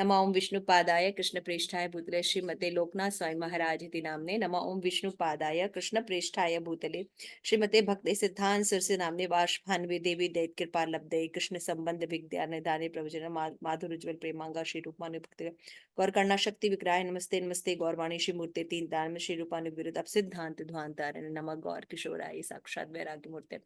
नमः ओम विष्णुपादाय कृष्ण प्रेष्ठाय भूतले श्रीमते लोकनाथ स्वामी महाराज इति नामने। नमः ओम विष्णुपादाय कृष्ण प्रेष्ठाय भूतले श्रीमते भक्ति सिद्धांत सरसे नामने वाश भान्वे देवी दैत कृपा लब्धे कृष्ण संबंध विद्या निदाने प्रवचन माधुर उज्ज्वल प्रेमांगा श्री रूपानु भक्ति गौर कर्णा शक्ति विग्रह नमस्ते नमस्ते गौरवाणी श्री मूर्ति तीन दान में श्री रूपानु विरुद्ध सिद्धांत ध्वांतारण नमः गौर किशोराय साक्षात वैराग्य मूर्ति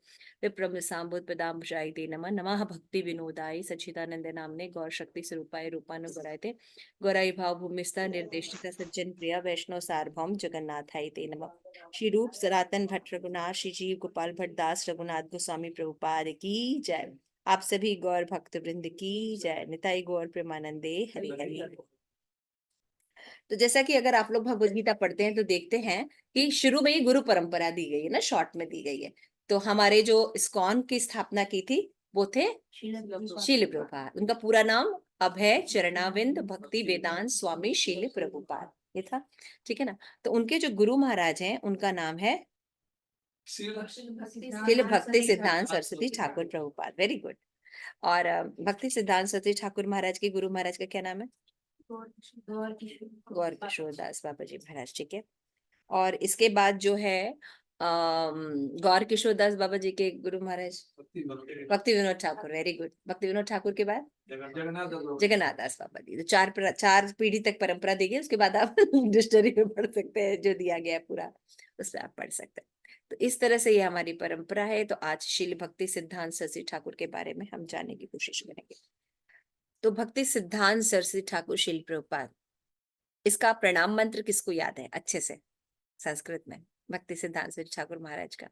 विप्रम सांबुद प्रदाम ते नमः। नमः भक्ति विनोदाय सच्चिदानंद नामने गौर शक्ति स्वरूपाय रूपानु गौरायते गौराई भाव भूमिस्था निर्देशित सज्जन प्रिया वैष्णव सार्वभौम जगन्नाथाय ते नमः। श्री रूप सनातन भट्ट रघुनाथ श्री जीव गोपाल भट्ट दास रघुनाथ गोस्वामी प्रभुपाद की जय। आप सभी गौर भक्त वृंद की जय। निताई गौर प्रेमानंदे हरि हरि। तो जैसा कि अगर आप लोग भगवत गीता पढ़ते हैं तो देखते हैं कि शुरू में ही गुरु परंपरा दी गई है ना, शॉर्ट में दी गई है। तो हमारे जो इस्कॉन की स्थापना की थी वो थे शील प्रभुपाद। उनका पूरा नाम अभय चरणाविंद भक्ति वेदांत स्वामी शील प्रभुपाद ये था, ठीक है ना। तो उनके जो गुरु महाराज हैं उनका नाम है शील भक्ति सिद्धांत सरस्वती ठाकुर प्रभुपाद। Very good. और भक्ति सिद्धांत सरस्वती ठाकुर महाराज के गुरु महाराज का क्या नाम है? गौर किशोर दास बाबा जी महाराज, ठीक है। और इसके बाद जो है गौर किशोर दास बाबा जी के गुरु महाराज भक्ति विनोद ठाकुर। Very good. भक्ति विनोद ठाकुर के बाद जगन्नाथ दास बाबा जी। तो चार पीढ़ी तक परंपरा दी गई। उसके बाद आप डिक्शनरी में पढ़ सकते हैं, जो दिया गया है पूरा उसमें आप पढ़ सकते हैं। तो इस तरह से ये हमारी परंपरा है। तो आज शील भक्ति सिद्धांत सरस्वती ठाकुर के बारे में हम जानने की कोशिश करेंगे। तो भक्ति सिद्धांत सरस्वती ठाकुर शील प्रभुपाद, इसका प्रणाम मंत्र किसको याद है अच्छे से संस्कृत में? भक्ति सिद्धांत सरस्वती ठाकुर महाराज का।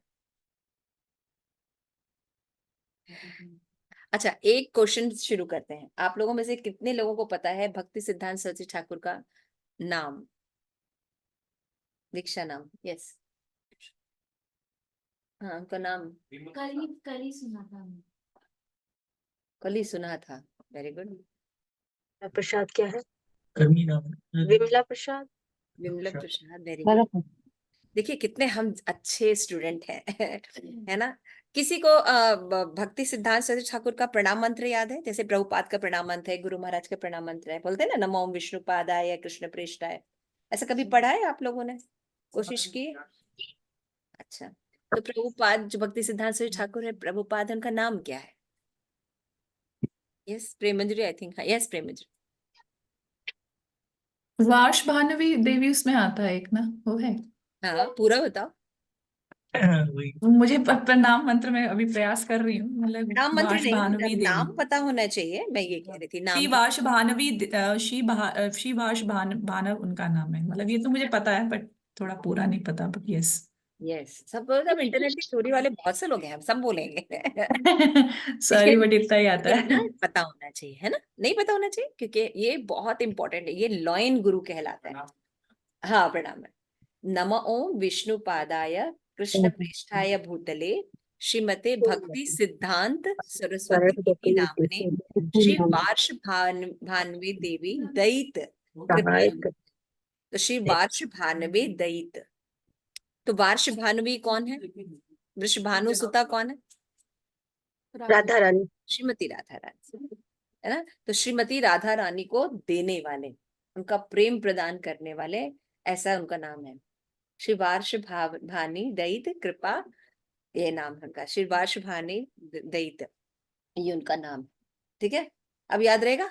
अच्छा, एक क्वेश्चन शुरू करते हैं। आप लोगों में से कितने लोगों को पता है भक्ति सिद्धांत सरस्वती ठाकुर का नाम, दीक्षा नाम? यस, हाँ उनका नाम कल ही सुना था। कल ही सुना था। Very good. प्रसाद क्या है? विमला प्रसाद। Vimla Prasad, very good. देखिए कितने हम अच्छे स्टूडेंट हैं है ना। किसी को भक्ति सिद्धांत सरस्वती ठाकुर का प्रणाम मंत्र याद है? जैसे प्रभुपाद का प्रणाम मंत्र है, गुरु महाराज का प्रणाम मंत्र है, बोलते हैं ना नमो ओम विष्णुपादाय कृष्ण प्रेष्ठाय। ऐसा कभी पढ़ा है आप लोगों ने? कोशिश की? अच्छा, तो प्रभुपाद जो भक्ति सिद्धांत सरस्वती ठाकुर है, प्रभुपाद उनका नाम क्या है? Yes Premanjari, I think. Yes Premanjari. वाश भानवी देवी उसमें आता है एक ना, वो है। हाँ पूरा बताओ। मुझे प्रणाम मंत्र में अभी प्रयास कर रही हूँ, मतलब नाम मंत्र वाश नहीं, भानवी देवी। नाम पता होना चाहिए, मैं ये कह रही थी नाम। श्री वाश भानवी श्री वाश भानव उनका नाम है। मतलब ये तो मुझे पता है बट थोड़ा पूरा नहीं पता, बट यस। यस, सब इंटरनेट की स्टोरी वाले बहुत से लोग हैं, हम सब बोलेंगे सॉरी बट इतना ही आता लेकिन है। ना पता होना चाहिए, है ना। नहीं पता होना चाहिए क्योंकि ये बहुत इंपॉर्टेंट है, ये लॉइन गुरु कहलाता है। हाँ प्रणाम। नमः ओम विष्णुपादाय कृष्ण प्रेष्ठाय भूतले श्रीमते भक्ति सिद्धांत सरस्वती देवी नामने श्री वार्ष भानवी देवी दयित कृपया। तो श्री वार्ष भानवी दयित। तो वार्ष भानुवी कौन है? वृषभानु सुता कौन है? राधा रानी। श्रीमती राधा रानी, है ना। तो श्रीमती राधा रानी को देने वाले, उनका प्रेम प्रदान करने वाले, ऐसा उनका नाम है। श्री वार्ष भानी दयित कृपा, ये नाम है उनका। श्री वार्ष भानी दयित, ये उनका नाम है, ठीक है। अब याद रहेगा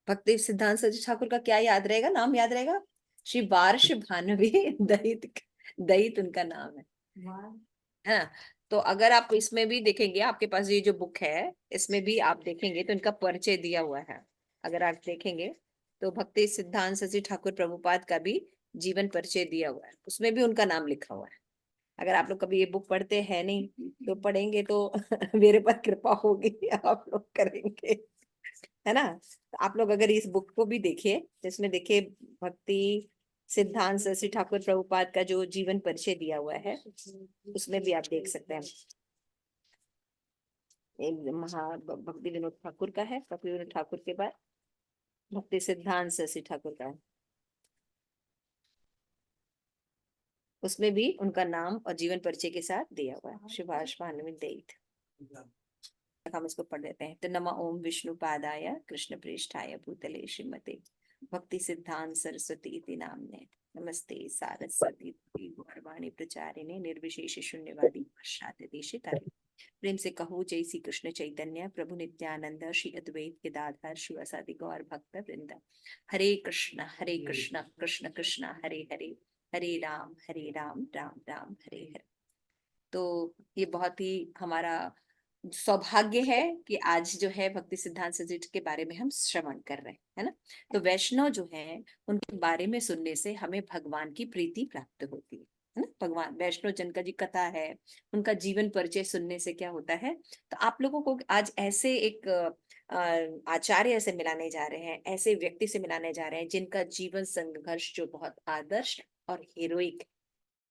भक्ति सिद्धांत सरस्वती ठाकुर का क्या याद रहेगा, नाम याद रहेगा? श्री वार्ष भानवी दयित, दयित उनका नाम है ना। तो अगर आप इसमें भी देखेंगे, आपके पास ये जो बुक है इसमें भी आप देखेंगे तो इनका परिचय दिया हुआ है। अगर आप देखेंगे तो भक्ति सिद्धांत सरस्वती ठाकुर प्रभुपाद का भी जीवन परिचय दिया हुआ है, उसमें भी उनका नाम लिखा हुआ है। अगर आप लोग कभी ये बुक पढ़ते हैं नहीं तो पढ़ेंगे तो मेरे पर कृपा होगी, आप लोग करेंगे, है ना। तो आप लोग अगर इस बुक को भी देखिए, जिसमें देखिए भक्ति सिद्धांत सरस्वती ठाकुर प्रभुपाद का जो जीवन परिचय दिया हुआ है, उसमें भी आप देख सकते हैं। एक भक्ति विनोद ठाकुर का है, भक्ति विनोद ठाकुर के बाद भक्ति सिद्धांत सरस्वती ठाकुर का है, उसमें भी उनका नाम और जीवन परिचय के साथ दिया हुआ है, सुभाष भानुमति दयित। हम इसको पढ़ लेते हैं। तो नमः ओम विष्णु पादाय कृष्ण प्रेष्ठाय भूतले श्रीमते भक्ति सिद्धांत सरस्वती इति नामने नमस्ते सारस्वती देवी गौरवाणी प्रचारिणे निर्विशेष शून्यवादी पाश्चात्य देशितारिणे। प्रेम से कहो जय श्री कृष्ण चैतन्य प्रभु नित्यानंद श्री अद्वैत केदारधर शिवासादि गौर भक्त वृंद। हरे कृष्ण कृष्ण कृष्ण हरे हरे, हरे राम राम राम हरे हरे। तो ये बहुत ही हमारा सौभाग्य है कि आज जो है भक्ति सिद्धांत सरस्वती के बारे में हम श्रवण कर रहे हैं, है ना। तो वैष्णव जो है उनके बारे में सुनने से हमें भगवान की प्रीति प्राप्त होती है ना। भगवान वैष्णव जन का जी कथा है, उनका जीवन परिचय सुनने से क्या होता है। तो आप लोगों को आज ऐसे एक आचार्य से मिलाने जा रहे हैं, ऐसे व्यक्ति से मिलाने जा रहे हैं जिनका जीवन संघर्ष जो बहुत आदर्श और हीरोइक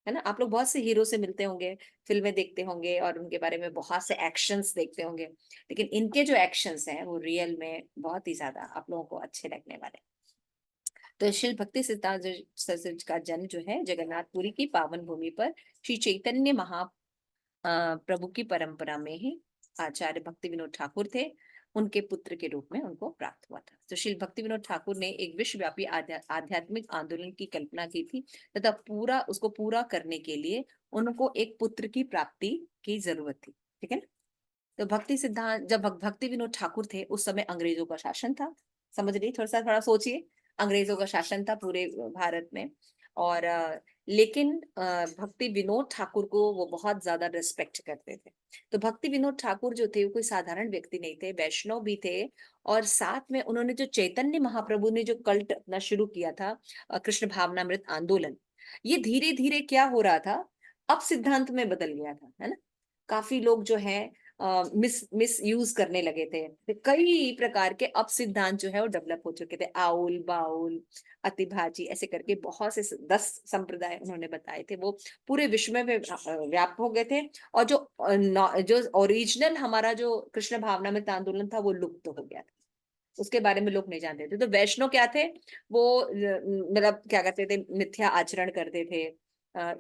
है ना। आप लोग बहुत से हीरो से मिलते होंगे, फिल्में देखते होंगे और उनके बारे में बहुत से एक्शंस देखते होंगे, लेकिन इनके जो एक्शंस हैं वो रियल में बहुत ही ज्यादा आप लोगों को अच्छे लगने वाले। तो श्री भक्ति सिद्धांत सरस्वती का जन्म जो है जगन्नाथपुरी की पावन भूमि पर श्री चैतन्य प्रभु की परंपरा में ही आचार्य भक्ति विनोद ठाकुर थे, उनके पुत्र के रूप में उनको प्राप्त हुआ था। तो श्री भक्ति विनोद ठाकुर ने एक विश्वव्यापी आध्यात्मिक आंदोलन की कल्पना की थी तथा उसको पूरा करने के लिए उनको एक पुत्र की प्राप्ति की जरूरत थी, ठीक है ना। तो भक्ति सिद्धांत जब भक्ति विनोद ठाकुर थे उस समय अंग्रेजों का शासन था, समझ रही, थोड़ा सोचिए, अंग्रेजों का शासन था पूरे भारत में। और लेकिन भक्ति विनोद ठाकुर को वो बहुत ज्यादा रिस्पेक्ट करते थे। तो भक्ति विनोद ठाकुर जो थे वो कोई साधारण व्यक्ति नहीं थे, वैष्णव भी थे। और साथ में उन्होंने जो चैतन्य महाप्रभु ने जो कल्ट अपना शुरू किया था, कृष्ण भावनामृत आंदोलन, ये धीरे धीरे क्या हो रहा था, अब सिद्धांत में बदल गया था, है ना। काफी लोग जो है मिस यूज करने लगे थे। तो कई प्रकार के अब सिद्धांत जो है वो डेवलप हो चुके थे, आउल बाउल अतिभाजी ऐसे करके बहुत से 10 संप्रदाय उन्होंने बताए थे, वो पूरे विश्व में व्याप्त हो गए थे। और जो ओरिजिनल हमारा जो कृष्ण भावनामृत आंदोलन था वो लुप्त हो गया था, उसके बारे में लोग नहीं जानते थे। तो वैष्णव क्या थे, वो मतलब क्या करते थे, मिथ्या आचरण करते थे,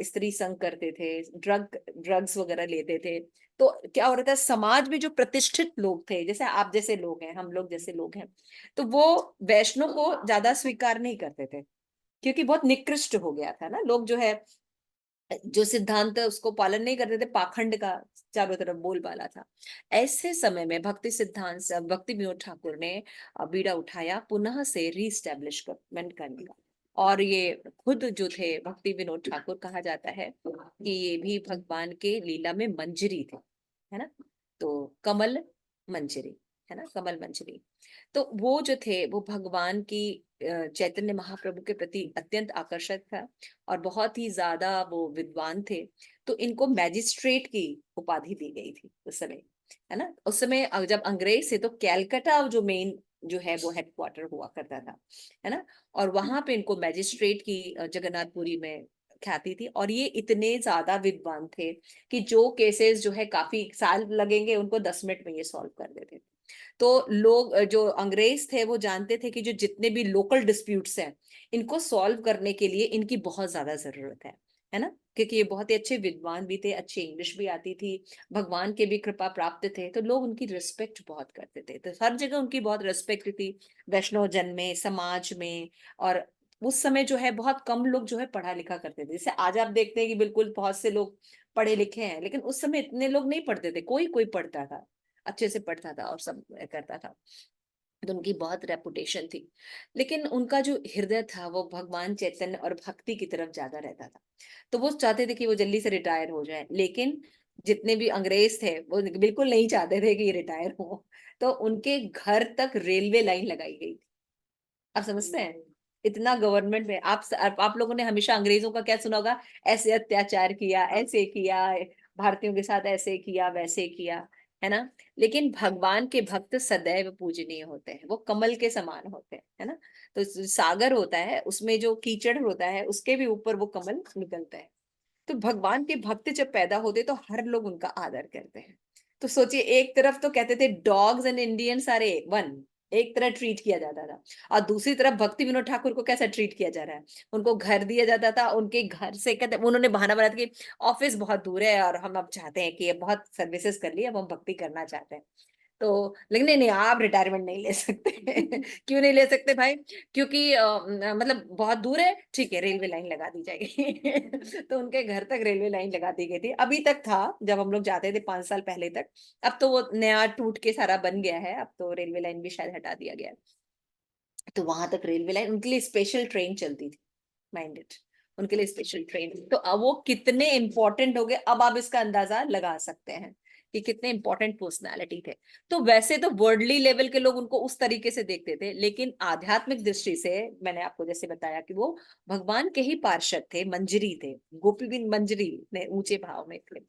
स्त्री संग करते थे, ड्रग्स वगैरह लेते थे। तो क्या हो रहा था, समाज में जो प्रतिष्ठित लोग थे, जैसे आप जैसे लोग हैं, हम लोग जैसे लोग हैं, तो वो वैष्णव को ज्यादा स्वीकार नहीं करते थे, क्योंकि बहुत निकृष्ट हो गया था ना। लोग जो है जो सिद्धांत उसको पालन नहीं करते थे, पाखंड का चारों तरफ बोलबाला था। ऐसे समय में भक्ति विनोद ठाकुर ने बीड़ा उठाया पुनः से रीस्टैब्लिशमेंट करने का। और ये खुद जो थे भक्ति विनोद ठाकुर, कहा जाता है कि ये भी भगवान के लीला में मंजरी थे, है ना। तो कमल मंजरी, है ना, कमल मंजरी। तो वो जो थे वो भगवान की चैतन्य महाप्रभु के प्रति अत्यंत आकर्षक था और बहुत ही ज्यादा वो विद्वान थे। तो इनको मैजिस्ट्रेट की उपाधि दी गई थी उस समय, है ना। उस समय जब अंग्रेज थे तो कैलकाटा जो मेन जो है वो हेडक्वार्टर हुआ करता था, है ना। और वहां पे इनको मैजिस्ट्रेट की जगन्नाथपुरी में ख्याति थी। और ये इतने ज्यादा विद्वान थे कि जो केसेस जो है काफी साल लगेंगे उनको 10 मिनट में ये सॉल्व कर देते थे। तो लोग जो अंग्रेज थे वो जानते थे कि जो जितने भी लोकल डिस्प्यूट्स हैं इनको सॉल्व करने के लिए इनकी बहुत ज्यादा जरूरत है ना। क्योंकि ये बहुत ही अच्छे विद्वान भी थे, अच्छी इंग्लिश भी आती थी, भगवान के भी कृपा प्राप्त थे, तो लोग उनकी रिस्पेक्ट बहुत करते थे। तो हर जगह उनकी बहुत रिस्पेक्ट थी, वैष्णव जन में, समाज में। और उस समय जो है बहुत कम लोग जो है पढ़ा लिखा करते थे। जैसे आज आप देखते हैं कि बिल्कुल बहुत से लोग पढ़े लिखे हैं, लेकिन उस समय इतने लोग नहीं पढ़ते थे, कोई कोई पढ़ता था, अच्छे से पढ़ता था और सब करता था। तो उनकी बहुत रेपुटेशन थी। लेकिन उनका जो हृदय था वो भगवान चैतन्य और भक्ति की तरफ ज्यादा रहता था। तो वो चाहते थे कि वो जल्दी से रिटायर हो जाए, लेकिन जितने भी अंग्रेज थे वो बिल्कुल नहीं चाहते थे कि ये रिटायर हो। तो उनके घर तक रेलवे लाइन लगाई गई थी। आप समझते हैं, इतना गवर्नमेंट में आप लोगों ने हमेशा अंग्रेजों का क्या सुना होगा, ऐसे अत्याचार किया, ऐसे किया, भारतीयों के साथ ऐसे किया, वैसे किया, है ना। लेकिन भगवान के भक्त सदैव पूजनीय होते हैं, वो कमल के समान होते हैं, है ना। तो सागर होता है उसमें जो कीचड़ होता है उसके भी ऊपर वो कमल निकलता है। तो भगवान के भक्त जब पैदा होते तो हर लोग उनका आदर करते हैं। तो सोचिए, एक तरफ तो कहते थे dogs and Indians are one, एक तरह ट्रीट किया जाता था, और दूसरी तरफ भक्ति विनोद ठाकुर को कैसा ट्रीट किया जा रहा है, उनको घर दिया जाता था। उनके घर से कहते, उन्होंने बहाना बनाया था कि ऑफिस बहुत दूर है और हम अब चाहते हैं कि ये बहुत सर्विसेज कर ली, अब हम भक्ति करना चाहते हैं। तो लेकिन नहीं आप रिटायरमेंट नहीं ले सकते। क्यों नहीं ले सकते भाई? क्योंकि मतलब बहुत दूर है, ठीक है रेलवे लाइन लगा दी जाएगी। तो उनके घर तक रेलवे लाइन लगा दी गई थी, अभी तक था जब हम लोग जाते थे 5 साल पहले तक। अब तो वो नया टूट के सारा बन गया है, अब तो रेलवे लाइन भी शायद हटा दिया गया है। तो वहां तक रेलवे लाइन, उनके लिए स्पेशल ट्रेन चलती थी, माइंडेड, उनके लिए स्पेशल ट्रेन। तो अब वो कितने इंपॉर्टेंट हो गए, अब आप इसका अंदाजा लगा सकते हैं कि कितने इंपॉर्टेंट पर्सनालिटी थे। तो वैसे तो वर्ल्डली लेवल के लोग उनको उस तरीके से देखते थे, लेकिन आध्यात्मिक दृष्टि से मैंने आपको जैसे बताया कि वो भगवान के ही पार्षद थे, मंजरी थे, गोपी बिन मंजरी में ऊंचे भाव में थे।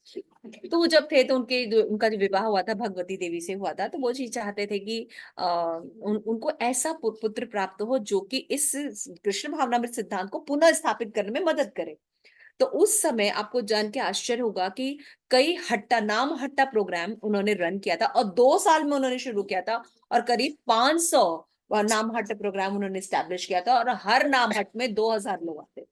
तो वो जब थे तो उनका जो विवाह हुआ था भगवती देवी से हुआ था, तो वो चीज चाहते थे कि उनको ऐसा पुत्र प्राप्त हो जो कि इस कृष्ण भावनामृत सिद्धांत को पुनः स्थापित करने में मदद करे। तो उस समय आपको जान के आश्चर्य होगा कि कई नाम हट्टा प्रोग्राम उन्होंने रन किया था, और 2 साल में उन्होंने शुरू किया था, और करीब 500 नाम हट्ट प्रोग्राम उन्होंने स्टैब्लिश किया था, और हर नाम हट में 2000 लोग आते थे।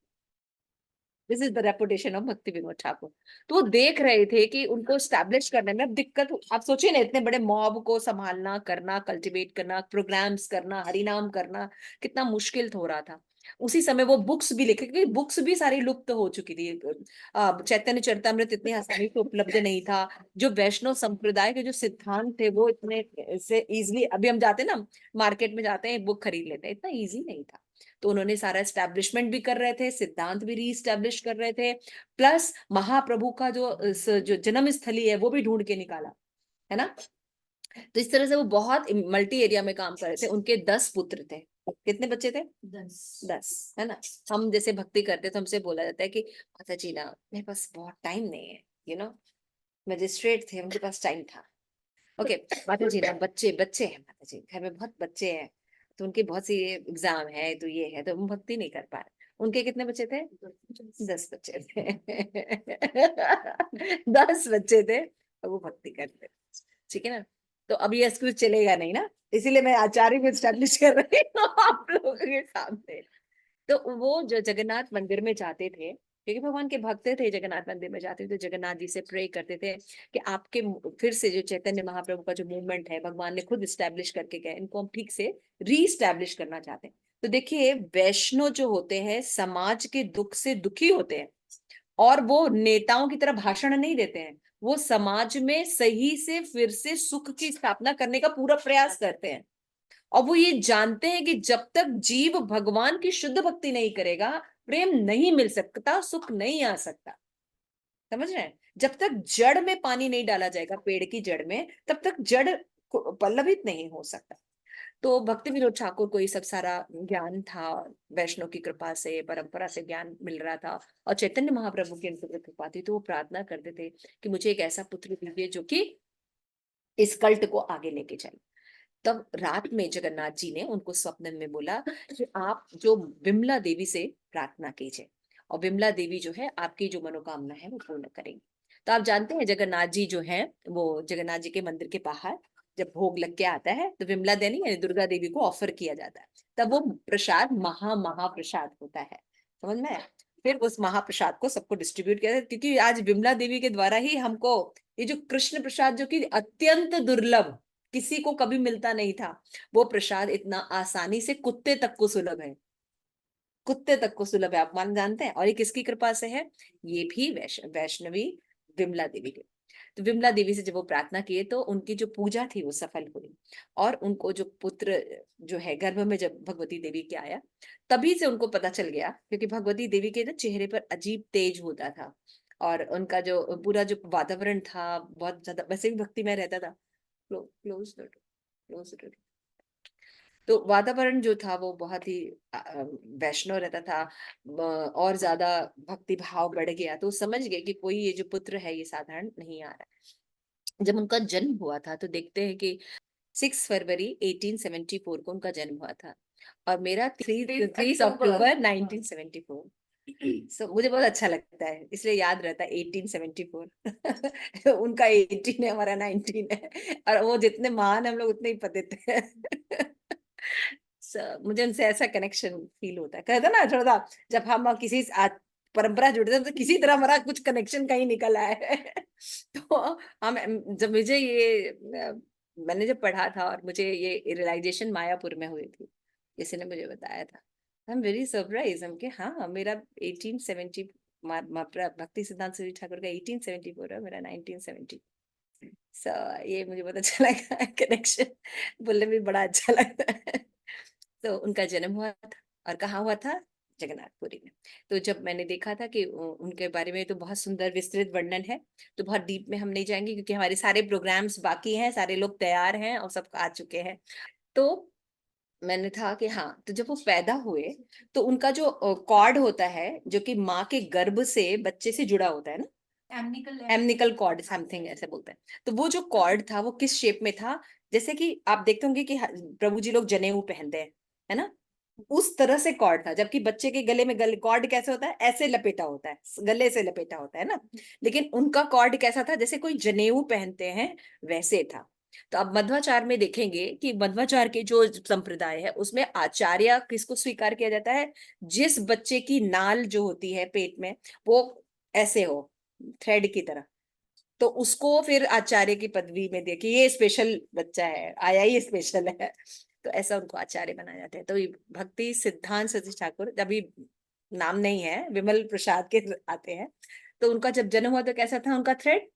This is the reputation of भक्ति विनोद ठाकुर। तो वो देख रहे थे कि उनको स्टैब्लिश करने में अब दिक्कत, आप सोचिए ना इतने बड़े मॉब को संभालना, करना, कल्टीवेट करना, प्रोग्राम्स करना, हरिनाम करना, कितना मुश्किल हो रहा था। उसी समय वो बुक्स भी लिखे, क्योंकि बुक्स भी सारी लुप्त हो चुकी थी। चैतन्य चरितमृत इतनी आसानी से उपलब्ध नहीं था। जो वैष्णव संप्रदाय के जो सिद्धांत थे वो इतने से इजिली, अभी हम जाते ना मार्केट में जाते हैं बुक खरीद लेते हैं, इतना इजी नहीं था। तो उन्होंने सारा एस्टैब्लिशमेंट भी कर रहे थे, सिद्धांत भी रीस्टैब्लिश कर रहे थे, प्लस महाप्रभु का जो जन्म स्थली है वो भी ढूंढ के निकाला, है ना। तो इस तरह से वो बहुत मल्टी एरिया में काम कर रहे थे। उनके 10 पुत्र थे। कितने बच्चे थे? 10, है ना। हम जैसे भक्ति करते तो हमसे बोला जाता है कि माता जी ना मेरे पास बहुत टाइम नहीं है, मजिस्ट्रेट थे, उनके पास टाइम था। ओके, माता जी ना बच्चे बच्चे हैं, माता जी घर में बहुत बच्चे हैं, तो उनके बहुत सी एग्जाम है, तो ये है, तो हम भक्ति नहीं कर पा रहे। उनके कितने बच्चे थे? 10 बच्चे थे। 10 बच्चे थे और वो भक्ति करते थे। ठीक है ना। तो अब ये एक्सक्यूज चलेगा नहीं ना, इसीलिए मैं आचार्य को स्टैब्लिश कर रही हूँ आप लोगों के सामने। तो वो जो जगन्नाथ मंदिर में जाते थे, क्योंकि भगवान के भक्त थे, जगन्नाथ मंदिर में जाते थे, जगन्नाथ जी से प्रे करते थे कि आपके फिर से जो चैतन्य महाप्रभु का जो मूवमेंट है भगवान ने खुद स्टैब्लिश करके गए, इनको हम ठीक से री-स्टैब्लिश करना चाहते हैं। तो देखिए वैष्णव जो होते हैं समाज के दुख से दुखी होते हैं, और वो नेताओं की तरह भाषण नहीं देते हैं, वो समाज में सही से फिर से सुख की स्थापना करने का पूरा प्रयास करते हैं। और वो ये जानते हैं कि जब तक जीव भगवान की शुद्ध भक्ति नहीं करेगा, प्रेम नहीं मिल सकता, सुख नहीं आ सकता। समझ रहे हैं? जब तक जड़ में पानी नहीं डाला जाएगा, पेड़ की जड़ में, तब तक जड़ पल्लवित नहीं हो सकता। तो भक्ति विनोद ठाकुर को ये सब सारा ज्ञान था, वैष्णव की कृपा से, परंपरा से ज्ञान मिल रहा था, और चैतन्य महाप्रभु की उनकी कृपा थी। तो वो प्रार्थना करते थे कि मुझे एक ऐसा पुत्र दीजिए जो कि इस कल्ट को आगे लेके चले। तब रात में जगन्नाथ जी ने उनको स्वप्न में बोला कि आप जो विमला देवी से प्रार्थना कीजिए, और विमला देवी जो है आपकी जो मनोकामना है वो पूर्ण करेंगी। तो आप जानते हैं जगन्नाथ जी जो है, वो जगन्नाथ जी के मंदिर के बाहर जब भोग लग के आता है तो विमला देवी यानी दुर्गा देवी को ऑफर किया जाता है, तब वो प्रसाद महाप्रसाद होता है। समझ में आया? फिर उस महाप्रसाद को सबको डिस्ट्रीब्यूट किया जाता है, क्योंकि आज विमला देवी के द्वारा ही हमको ये जो कृष्ण प्रसाद, जो कि अत्यंत दुर्लभ, किसी को कभी मिलता नहीं था, वो प्रसाद इतना आसानी से कुत्ते तक को सुलभ है। कुत्ते तक को सुलभ है, आप मान जानते हैं। और ये किसकी कृपा से है? ये भी वैष्णवी विमला देवी की। तो विमला देवी से जब वो प्रार्थना किए तो उनकी जो पूजा थी वो सफल हुई, और उनको जो पुत्र जो है गर्भ में जब भगवती देवी के आया, तभी से उनको पता चल गया, क्योंकि भगवती देवी के ना चेहरे पर अजीब तेज होता था, और उनका जो पूरा जो वातावरण था बहुत ज्यादा, वैसे भी भक्ति में रहता था। Close close. तो वातावरण जो था वो बहुत ही वैष्णव रहता था, और ज्यादा भक्ति भाव बढ़ गया। तो समझ गए कि कोई ये जो पुत्र है ये साधारण नहीं आ रहा है। जब उनका जन्म हुआ था तो देखते हैं कि 6 फरवरी 1874 को उनका जन्म हुआ था, और मेरा 3 अक्टूबर 1974। मुझे बहुत अच्छा लगता है, इसलिए याद रहता है 1874। उनका 18 है, हमारा 19 है, और वो जितने महान हम लोग उतने ही पतित हैं। मुझे उनसे ऐसा कनेक्शन फील होता है, कहते ना थोड़ा सा, जब हम किसी परंपरा जुड़ते हैं तो किसी तरह हमारा कुछ कनेक्शन कहीं निकल आया है। तो हम जब मुझे ये मैंने जब पढ़ा था और मुझे ये रियलाइजेशन मायापुर में हुई थी, किसी ने मुझे बताया था, आई एम वेरी सरप्राइज। हम के हाँ, मेरा 1870 भक्ति सिद्धांत सूरी ठाकुर का 1874 है, मेरा 1970। सो ये मुझे बहुत अच्छा लगा कनेक्शन, बोलने में बड़ा अच्छा लगता है। तो उनका जन्म हुआ था, और कहाँ हुआ था? जगन्नाथपुरी में। तो जब मैंने देखा था कि उनके बारे में तो बहुत सुंदर विस्तृत वर्णन है, तो बहुत डीप में हम नहीं जाएंगे क्योंकि हमारे सारे प्रोग्राम्स बाकी हैं, सारे लोग तैयार हैं और सब आ चुके हैं। तो मैंने था कि हाँ, तो जब वो पैदा हुए तो उनका जो कॉर्ड होता है जो कि माँ के गर्भ से बच्चे से जुड़ा होता है ना, एमनिकल कॉर्ड समथिंग ऐसे बोलते हैं। तो वो जो कॉर्ड था वो किस शेप में था? जैसे कि आप देखते होंगे कि प्रभु जी लोग जनेऊ पहनते हैं, है ना, उस तरह से कॉर्ड था। जबकि बच्चे के गले में कॉर्ड कैसे होता है? ऐसे लपेटा होता है, गले से लपेटा होता है ना। लेकिन उनका कॉर्ड कैसा था? जैसे कोई जनेऊ पहनते हैं वैसे था। तो अब मध्वाचार में देखेंगे कि मध्वाचार के जो संप्रदाय है उसमें आचार्य किसको स्वीकार किया जाता है? जिस बच्चे की नाल जो होती है पेट में वो ऐसे हो, थ्रेड की तरह, तो उसको फिर आचार्य की पदवी में देखिए, ये स्पेशल बच्चा है, आया ही स्पेशल है, तो ऐसा उनको आचार्य बनाया जाता है। तो ये भक्ति सिद्धांत सतीश ठाकुर, अभी नाम नहीं है, विमल प्रसाद के आते हैं। तो उनका जब जन्म हुआ तो कैसा था उनका थ्रेड?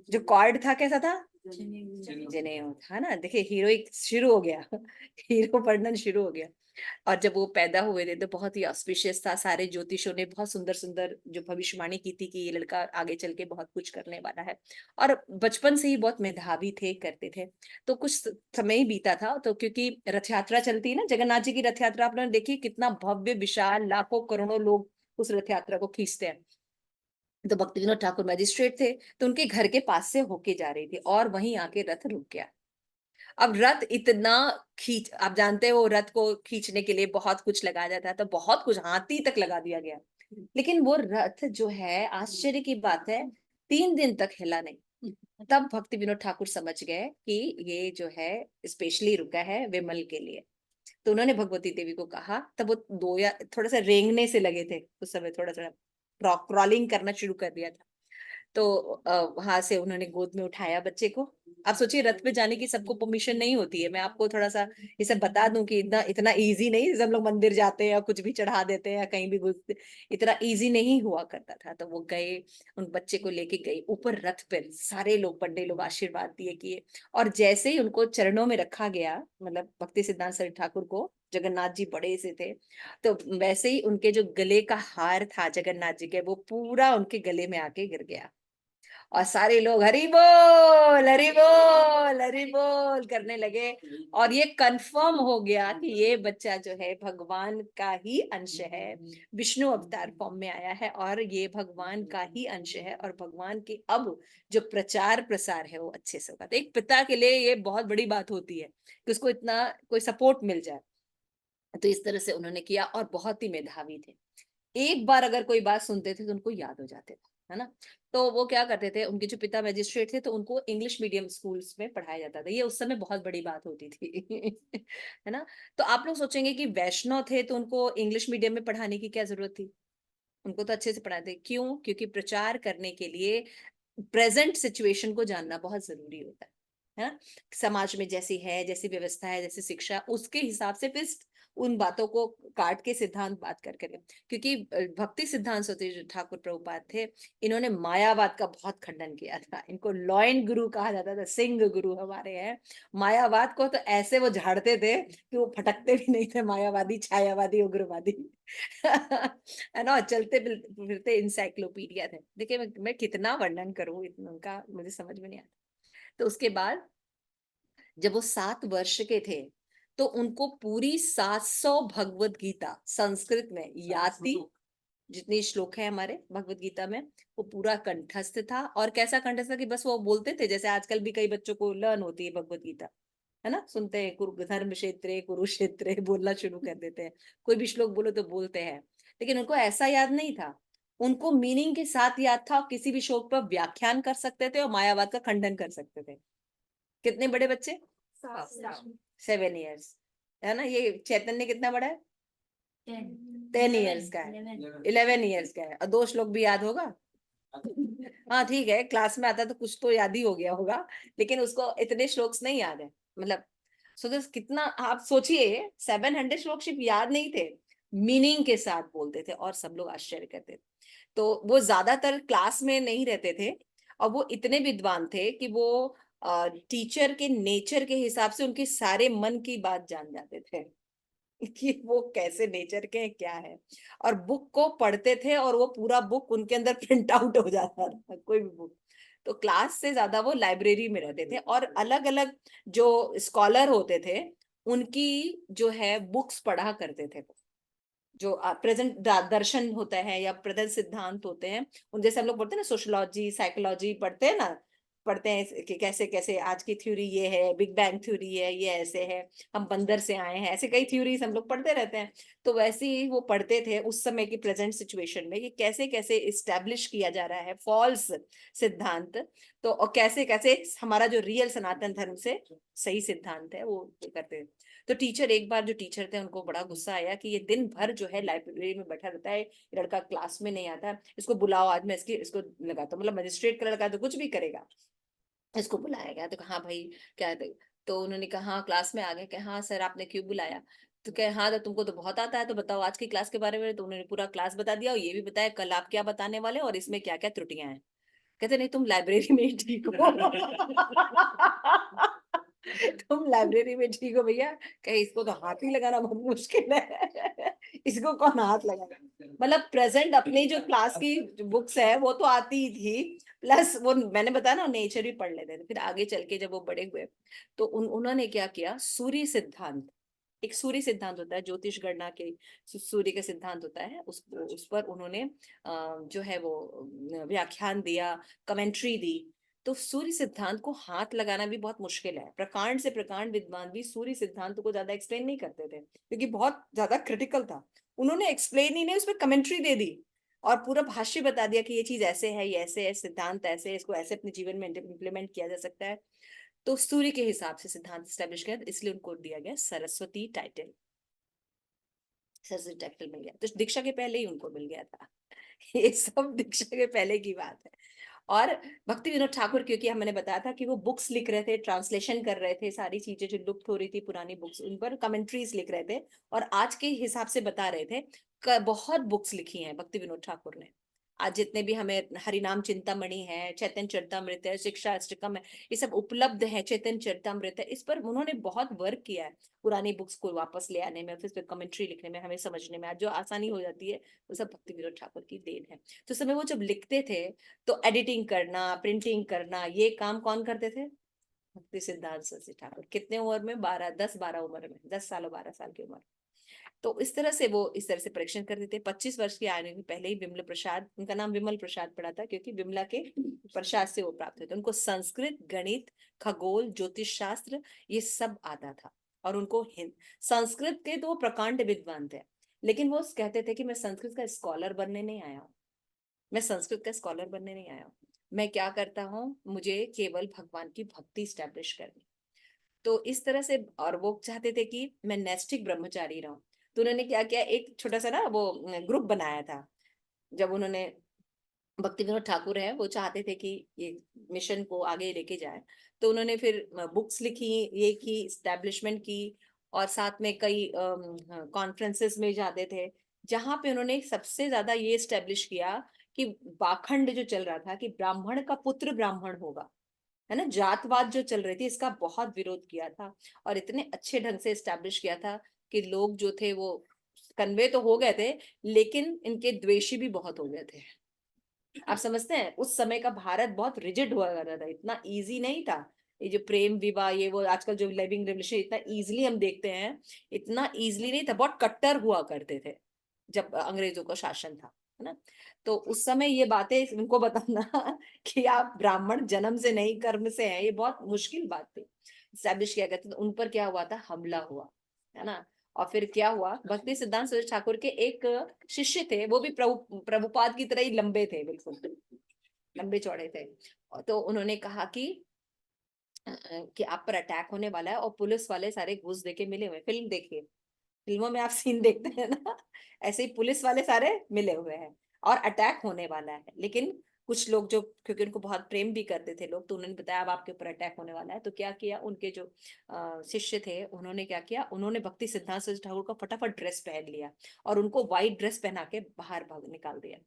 जो कॉर्ड था कैसा था? जनेऊ था ना। देखिए हीरोइक शुरू हो गया हीरो वर्णन शुरू हो गया। और जब वो पैदा हुए थे तो बहुत ही ऑस्पिशियस था। सारे ज्योतिषों ने बहुत सुंदर सुंदर जो भविष्यवाणी की थी कि ये लड़का आगे चल के बहुत कुछ करने वाला है, और बचपन से ही बहुत मेधावी थे, करते थे। तो कुछ समय ही बीता था, तो क्योंकि रथ यात्रा चलती है ना, जगन्नाथ जी की रथ यात्रा, आपने देखी कितना भव्य विशाल, लाखों करोड़ों लोग उस रथ यात्रा को खींचते हैं। तो भक्ति विनोद ठाकुर मजिस्ट्रेट थे, तो उनके घर के पास से होके जा रही थी और वहीं आके रथ रुक गया। अब रथ इतना खींच, आप जानते हो रथ को खींचने के लिए बहुत कुछ लगाया जाता है, तो बहुत कुछ, हाथी तक लगा दिया गया। लेकिन वो रथ जो है, आश्चर्य की बात है, 3 दिन तक हिला नहीं। तब भक्ति विनोद ठाकुर समझ गए कि ये जो है स्पेशली रुका है विमल के लिए। तो उन्होंने भगवती देवी को कहा, तब वो दो या थोड़ा सा रेंगने से लगे थे उस समय, थोड़ा थोड़ा क्रॉलिंग करना शुरू कर दिया था। तो वहां से उन्होंने गोद में उठाया बच्चे को। आप सोचिए रथ पे जाने की सबको परमिशन नहीं होती है। मैं आपको थोड़ा सा ये सब बता दूं कि इतना इतना इजी नहीं, जैसे हम लोग मंदिर जाते हैं या कुछ भी चढ़ा देते हैं या कहीं भी घुसते, इतना इजी नहीं हुआ करता था। तो वो गए, उन बच्चे को लेके गए ऊपर रथ पर, सारे लोग, बड़े लोग आशीर्वाद दिए किए। और जैसे ही उनको चरणों में रखा गया, मतलब भक्ति सिद्धांत सरस्वती ठाकुर को, जगन्नाथ जी बड़े से थे, तो वैसे ही उनके जो गले का हार था जगन्नाथ जी के, वो पूरा उनके गले में आके गिर गया। और सारे लोग हरि बोल हरि बोल हरि बोल करने लगे। और ये कंफर्म हो गया कि ये बच्चा जो है भगवान का ही अंश है, विष्णु अवतार फॉर्म में आया है और ये भगवान का ही अंश है, और भगवान की अब जो प्रचार प्रसार है वो अच्छे से होगा। तो एक पिता के लिए ये बहुत बड़ी बात होती है कि उसको इतना कोई सपोर्ट मिल जाए। तो इस तरह से उन्होंने किया, और बहुत ही मेधावी थे। एक बार अगर कोई बात सुनते थे तो उनको याद हो जाते थे, है ना। तो वो क्या करते थे, उनके जो पिता मजिस्ट्रेट थे, तो उनको इंग्लिश मीडियम स्कूल्स में पढ़ाया जाता था। ये उस समय बहुत बड़ी बात होती थी है ना। तो आप लोग सोचेंगे कि वैष्णव थे तो उनको इंग्लिश मीडियम में पढ़ाने की क्या जरूरत थी? उनको तो अच्छे से पढ़ाते। क्यों? क्योंकि प्रचार करने के लिए प्रेजेंट सिचुएशन को जानना बहुत जरूरी होता है ना। समाज में जैसी है, जैसी व्यवस्था है, जैसी शिक्षा, उसके हिसाब से फिर उन बातों को काट के सिद्धांत बात कर करें। क्योंकि भक्ति सिद्धांत सरस्वती ठाकुर प्रभुपाद थे, इन्होंने मायावाद का बहुत खंडन किया था। इनको लॉयन गुरु कहा जाता था, सिंह गुरु हमारे हैं। मायावाद को तो ऐसे वो झाड़ते थे कि वो फटकते भी नहीं थे, मायावादी, छायावादी, उग्रवादी है ना, चलते फिरते इंसाइक्लोपीडिया थे। देखिए मैं कितना वर्णन करूं, इतना उनका मुझे समझ में नहीं आता। तो उसके बाद जब वो 7 वर्ष के थे तो उनको पूरी 700 भगवत गीता संस्कृत में याद थी। जितनी श्लोक है हमारे भगवत गीता में वो पूरा कंठस्थ था। और कैसा कंठस्थ था कि बस वो बोलते थे, जैसे आजकल भी कई बच्चों को लर्न होती है भगवत गीता, है ना, सुनते हैं धर्म क्षेत्रे कुरुक्षेत्रे बोलना शुरू कर देते हैं। कोई भी श्लोक बोलो तो बोलते हैं। लेकिन उनको ऐसा याद नहीं था, उनको मीनिंग के साथ याद था। किसी भी श्लोक पर व्याख्यान कर सकते थे और मायावाद का खंडन कर सकते थे। कितने बड़े बच्चे? 7 years, है ना। ये चैतन्य कितना बड़ा है? 10 years का है, 11 years का है, और 2 श्लोक भी याद होगा। हाँ ठीक है, क्लास में आता तो कुछ तो याद ही हो गया होगा, लेकिन उसको इतने श्लोक्स नहीं याद है। मतलब सो दिस कितना, आप सोचिए 700 श्लोक सिर्फ याद नहीं थे, मीनिंग के साथ बोलते थे और सब लोग आश्चर्य करते थे। तो वो ज्यादातर क्लास में नहीं रहते थे, और वो इतने विद्वान थे कि वो टीचर के नेचर के हिसाब से उनके सारे मन की बात जान जाते थे कि वो कैसे नेचर के हैं, क्या है। और बुक को पढ़ते थे और वो पूरा बुक उनके अंदर प्रिंट आउट हो जाता था, कोई भी बुक। तो क्लास से ज्यादा वो लाइब्रेरी में रहते थे, और अलग अलग जो स्कॉलर होते थे उनकी जो है बुक्स पढ़ा करते थे। जो प्रेजेंट दर्शन होता है या प्रेजेंट सिद्धांत होते हैं, उन जैसे हम लोग पढ़ते हैं ना, सोशोलॉजी साइकोलॉजी पढ़ते हैं ना, पढ़ते हैं कि कैसे कैसे आज की थ्योरी ये है, बिग बैंग थ्योरी है, ये ऐसे है, हम बंदर से आए हैं, ऐसे कई थ्योरीज हम लोग पढ़ते रहते हैं। तो वैसे ही वो पढ़ते थे उस समय की प्रेजेंट सिचुएशन में कि कैसे कैसे इस्टेब्लिश किया जा रहा है फॉल्स सिद्धांत, तो और कैसे कैसे हमारा जो रियल सनातन धर्म से सही सिद्धांत है वो करते थे। तो टीचर, एक बार जो टीचर थे उनको बड़ा गुस्सा आया कि ये दिन भर जो है लाइब्रेरी में बैठा रहता है, ये लड़का क्लास में नहीं आता, इसको बुलाओ, आज मैं इसको लगाता हूँ। मतलब मजिस्ट्रेट का लड़का तो कुछ भी करेगा। इसको बुलाया गया तो कहा, हाँ भाई क्या है? तो उन्होंने कहा, हाँ क्लास में आ गए, कहा हाँ सर आपने क्यों बुलाया? तो कहे हाँ, तो तुमको तो बहुत आता है, तो बताओ आज की क्लास के बारे में। तो उन्होंने पूरा क्लास बता दिया और ये भी बताया कल आप क्या बताने वाले और इसमें क्या क्या त्रुटियां हैं। कहते नहीं, तुम लाइब्रेरी में ही ठीक हो। तुम लाइब्रेरी में ठीक हो भैया। कहे इसको तो हाथ ही लगाना बहुत मुश्किल है। इसको कौन हाथ लगाएगा? मतलब प्रेजेंट अपनी जो क्लास की बुक्स है वो तो आती ही थी, प्लस वो मैंने बताया ना नेचर भी पढ़ लेते थे। फिर आगे चल के जब वो बड़े हुए तो उन्होंने क्या किया, सूर्य सिद्धांत, एक सूर्य सिद्धांत होता है ज्योतिष गणना के, सूर्य का सिद्धांत होता है, उस पर उन्होंने जो है वो व्याख्यान दिया, कमेंट्री दी। तो सूर्य सिद्धांत को हाथ लगाना भी बहुत मुश्किल है। प्रकांड से प्रकांड विद्वान भी सूर्य सिद्धांत को ज्यादा एक्सप्लेन नहीं करते थे क्योंकि बहुत ज्यादा क्रिटिकल था। उन्होंने एक्सप्लेन ही नहीं, उसमें कमेंट्री दे दी और पूरा भाष्य बता दिया कि ये चीज ऐसे है, ये ऐसे है, सिद्धांत ऐसे है, इसको ऐसे अपने जीवन में इम्प्लीमेंट किया जा सकता है। तो सूर्य के हिसाब से सिद्धांत स्टैब्लिश किया, इसलिए उनको दिया गया सरस्वती टाइटल। सरस्वती टाइटल मिल गया, तो दीक्षा के पहले ही उनको मिल गया था। ये सब दीक्षा के पहले की बात है। और भक्ति विनोद ठाकुर, क्योंकि हमने बताया था कि वो बुक्स लिख रहे थे, ट्रांसलेशन कर रहे थे, सारी चीजें जो लुप्त हो रही थी पुरानी बुक्स उन पर कमेंट्रीज लिख रहे थे और आज के हिसाब से बता रहे थे। बहुत बुक्स लिखी हैं भक्ति विनोद ठाकुर ने। आज जितने भी हमें हरिनाम चिंतामणि है, चैतन्य चरितमृत है, शिक्षा अष्टकम है, ये सब उपलब्ध है, चैतन्य चरितमृत है, इस पर उन्होंने बहुत वर्क किया है पुरानी बुक्स को वापस ले आने में, फिर इस पर कमेंट्री लिखने में, हमें समझने में आज जो आसानी हो जाती है वो सब भक्ति विनोद ठाकुर की देन है। तो समय वो जब लिखते थे तो एडिटिंग करना, प्रिंटिंग करना, ये काम कौन करते थे? भक्ति सिद्धांत सरस्वती ठाकुर। कितने उम्र में? 12 उम्र में, 10 साल और 12 साल की उम्र। तो इस तरह से वो इस तरह से परीक्षण करते थे। 25 वर्ष के आने के पहले ही विमल प्रसाद, उनका नाम विमल प्रसाद पड़ा था क्योंकि विमला के प्रसाद से वो प्राप्त हुए थे। उनको संस्कृत, गणित, खगोल, ज्योतिष शास्त्र ये सब आता था। और उनको संस्कृत के तो प्रकांड विद्वान थे, लेकिन वो कहते थे कि मैं संस्कृत का स्कॉलर बनने नहीं आया हूँ, मैं संस्कृत का स्कॉलर बनने नहीं आया हूँ, मैं क्या करता हूँ, मुझे केवल भगवान की भक्ति स्टैब्लिश करनी। तो इस तरह से, और वो चाहते थे कि मैं नैष्ठिक ब्रह्मचारी रहूं। तो उन्होंने क्या किया, एक छोटा सा ना वो ग्रुप बनाया था। जब उन्होंने, भक्ति विनोद ठाकुर है वो चाहते थे कि ये मिशन को आगे लेके जाए, तो उन्होंने फिर बुक्स लिखी, ये की, स्टैब्लिशमेंट की, और साथ में कई कॉन्फ्रेंसेस में जाते थे जहां पे उन्होंने सबसे ज्यादा ये स्टैब्लिश किया कि पाखंड जो चल रहा था कि ब्राह्मण का पुत्र ब्राह्मण होगा, है ना, जातवाद जो चल रही थी, इसका बहुत विरोध किया था। और इतने अच्छे ढंग से स्टैब्लिश किया था कि लोग जो थे वो कन्वे तो हो गए थे, लेकिन इनके द्वेषी भी बहुत हो गए थे। आप समझते हैं उस समय का भारत बहुत रिजिड हुआ करता था, इतना इजी नहीं था। ये जो प्रेम विवाह, ये वो आजकल जो लिविंग रेवोल्यूशन इतना इजीली हम देखते हैं, इतना इजीली नहीं था, बहुत कट्टर हुआ करते थे जब अंग्रेजों का शासन था, है ना। तो उस समय ये बातें इनको बताना कि आप ब्राह्मण जन्म से नहीं कर्म से हैं, ये बहुत मुश्किल बात थी। स्टैब्लिश किया गया था, तो उन पर क्या हुआ था, हमला हुआ, है ना। और फिर क्या हुआ, भक्ति सिद्धांत सरस्वती ठाकुर के एक शिष्य थे, वो भी प्रभुपाद की तरह ही लंबे थे, बिल्कुल लंबे चौड़े थे। तो उन्होंने कहा कि आप पर अटैक होने वाला है, और पुलिस वाले सारे घूस देके मिले हुए, फिल्म देखिए, फिल्मों में आप सीन देखते हैं ना, ऐसे ही पुलिस वाले सारे मिले हुए हैं और अटैक होने वाला है। लेकिन कुछ लोग जो, क्योंकि उनको बहुत प्रेम भी करते थे लोग, तो उन्होंने बताया अब आपके ऊपर अटैक होने वाला है। तो क्या किया, उनके जो शिष्य थे उन्होंने क्या किया, उन्होंने भक्ति सिद्धांत सरस्वती ठाकुर का फटाफट ड्रेस पहन लिया और उनको व्हाइट ड्रेस पहना के बाहर भाग निकाल दिया।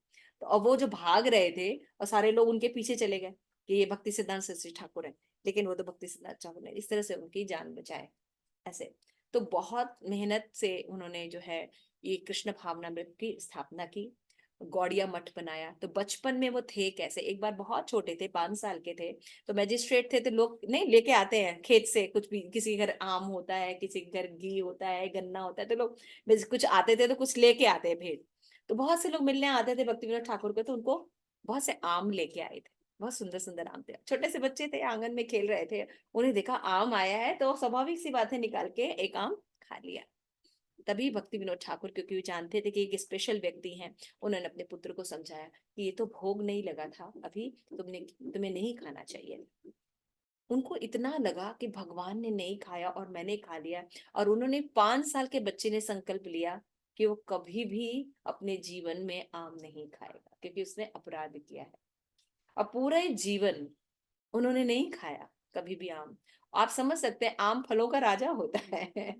तो अब वो जो भाग रहे थे और सारे लोग उनके पीछे चले गए कि ये भक्ति सिद्धांत सरस्वती ठाकुर है, लेकिन वो तो भक्ति सिद्धांत ठाकुर ने इस तरह से उनकी जान बचाए ऐसे। तो बहुत मेहनत से उन्होंने जो है ये कृष्ण भावनामृत की स्थापना की, गौड़िया मठ बनाया। तो बचपन में वो थे कैसे, एक बार बहुत छोटे थे, 5 साल के थे, तो मैजिस्ट्रेट थे, तो लोग नहीं लेके आते हैं खेत से कुछ भी, किसी के घर आम होता है, किसी के घर घी होता है, गन्ना होता है, तो लोग कुछ आते थे तो कुछ लेके आते हैं भेंट। तो बहुत से लोग मिलने आते थे भक्ति विनोद ठाकुर को, तो उनको बहुत से आम लेके आए थे, बहुत सुंदर सुंदर आम थे। छोटे से बच्चे थे, आंगन में खेल रहे थे, उन्हें देखा आम आया है, तो स्वाभाविक सी बात है, निकाल के एक आम खा लिया। तभी भक्ति विनोद ठाकुर, क्योंकि वो जानते थे कि एक स्पेशल व्यक्ति हैं, उन्होंने अपने पुत्र को समझाया कि ये तो भोग नहीं लगा था अभी, तुम्हें नहीं खाना चाहिए। उनको इतना लगा कि भगवान ने नहीं खाया और मैंने खा लिया, और उन्होंने 5 साल के बच्चे ने संकल्प लिया कि वो कभी भी अपने जीवन में आम नहीं खाएगा, क्योंकि उसने अपराध किया है। और पूरे जीवन उन्होंने नहीं खाया कभी भी आम। आप समझ सकते हैं, आम फलों का राजा होता है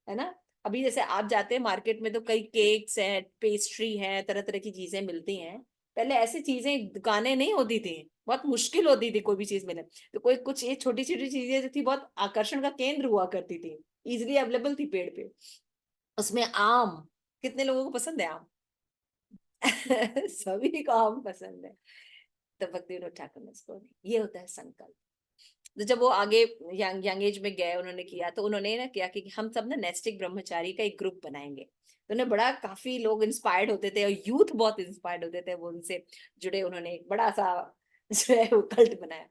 ना। अभी जैसे आप जाते हैं मार्केट में तो कई केक्स है, पेस्ट्री है, तरह तरह की चीजें मिलती हैं। पहले ऐसी चीजें दुकानें नहीं होती थी, बहुत मुश्किल होती थी कोई भी चीज मिले। तो कोई कुछ ये छोटी छोटी चीजें जो थी बहुत आकर्षण का केंद्र हुआ करती थी, इजिली अवेलेबल थी पेड़ पे। उसमें आम, कितने लोगों को पसंद है आम? सभी को आम पसंद है। तो भक्ति विनोद ठाकुर ने इसको, ये होता है संकल्प। तो जब वो आगे यंग यंग एज में गए, उन्होंने किया, तो उन्होंने ना किया कि हम सब ना नैस्टिक ब्रह्मचारी का एक ग्रुप बनाएंगे। तो उन्हें बड़ा, काफी लोग इंस्पायर्ड होते थे और यूथ बहुत इंस्पायर्ड होते थे, वो उनसे जुड़े। उन्होंने एक बड़ा सा जो है वो कल्ट बनाया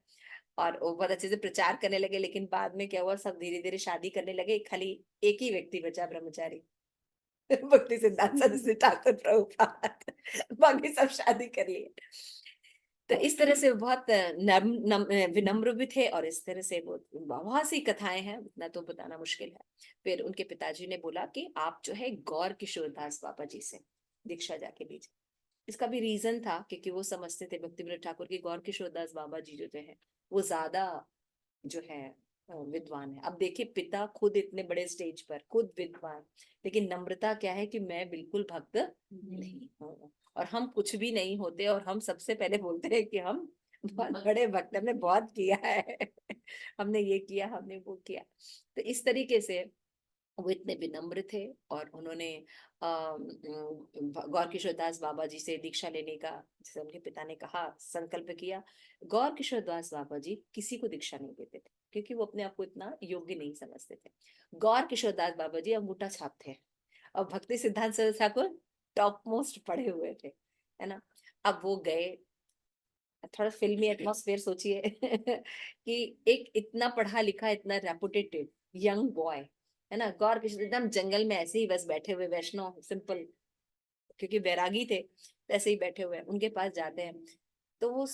और वो बहुत अच्छे से प्रचार करने लगे। लेकिन बाद में क्या हुआ, सब धीरे धीरे शादी करने लगे, खाली एक ही व्यक्ति बचा ब्रह्मचारी, भक्ति सिद्धांत सरस्वती ठाकुर प्रभुपाद, बाकी सब शादी कर लिए। तो इस तरह से वो बहुत विनम्र भी थे, और इस तरह से वो बहुत सी कथाएं हैं, उतना तो बताना मुश्किल है। फिर उनके पिताजी ने बोला कि आप जो है गौर किशोर दास बाबा जी से दीक्षा जाके लीजिए। इसका भी रीजन था, क्योंकि वो समझते थे भक्ति विनोद ठाकुर की गौर किशोर दास बाबा जी जो है वो ज्यादा जो है विद्वान है। अब देखिए, पिता खुद इतने बड़े स्टेज पर, खुद विद्वान, लेकिन नम्रता क्या है कि मैं बिल्कुल भक्त नहीं हूँ, और हम कुछ भी नहीं होते, और हम सबसे पहले बोलते हैं कि हम बहुत बड़े भक्त, हमने बहुत किया है, हमने ये किया, हमने वो किया। तो इस तरीके से वो इतने विनम्र थे, और उन्होंने गौर किशोर दास बाबा जी से दीक्षा लेने का, जैसे उनके पिता ने कहा, संकल्प किया। गौर किशोर दास बाबा जी किसी को दीक्षा नहीं देते थे, क्योंकि वो अपने आप को इतना योग्य नहीं समझते थे। गौर किशोर दास बाबा जी अंगूठा छाप थे, और भक्ति सिद्धांत सरस्वती ठाकुर टॉप मोस्ट पढ़े हुए थे, है ना। अब वो गए, थोड़ा फिल्मी एटमॉस्फेयर सोचिए कि एक इतना पढ़ा लिखा, इतना रेपुटेटेड यंग बॉय, है ना, गौर किशोर एकदम जंगल में ऐसे ही बस बैठे हुए, वैष्णव सिंपल, क्योंकि बैरागी थे, तो ऐसे ही बैठे हुए हैं, उनके पास जाते हैं, तो वो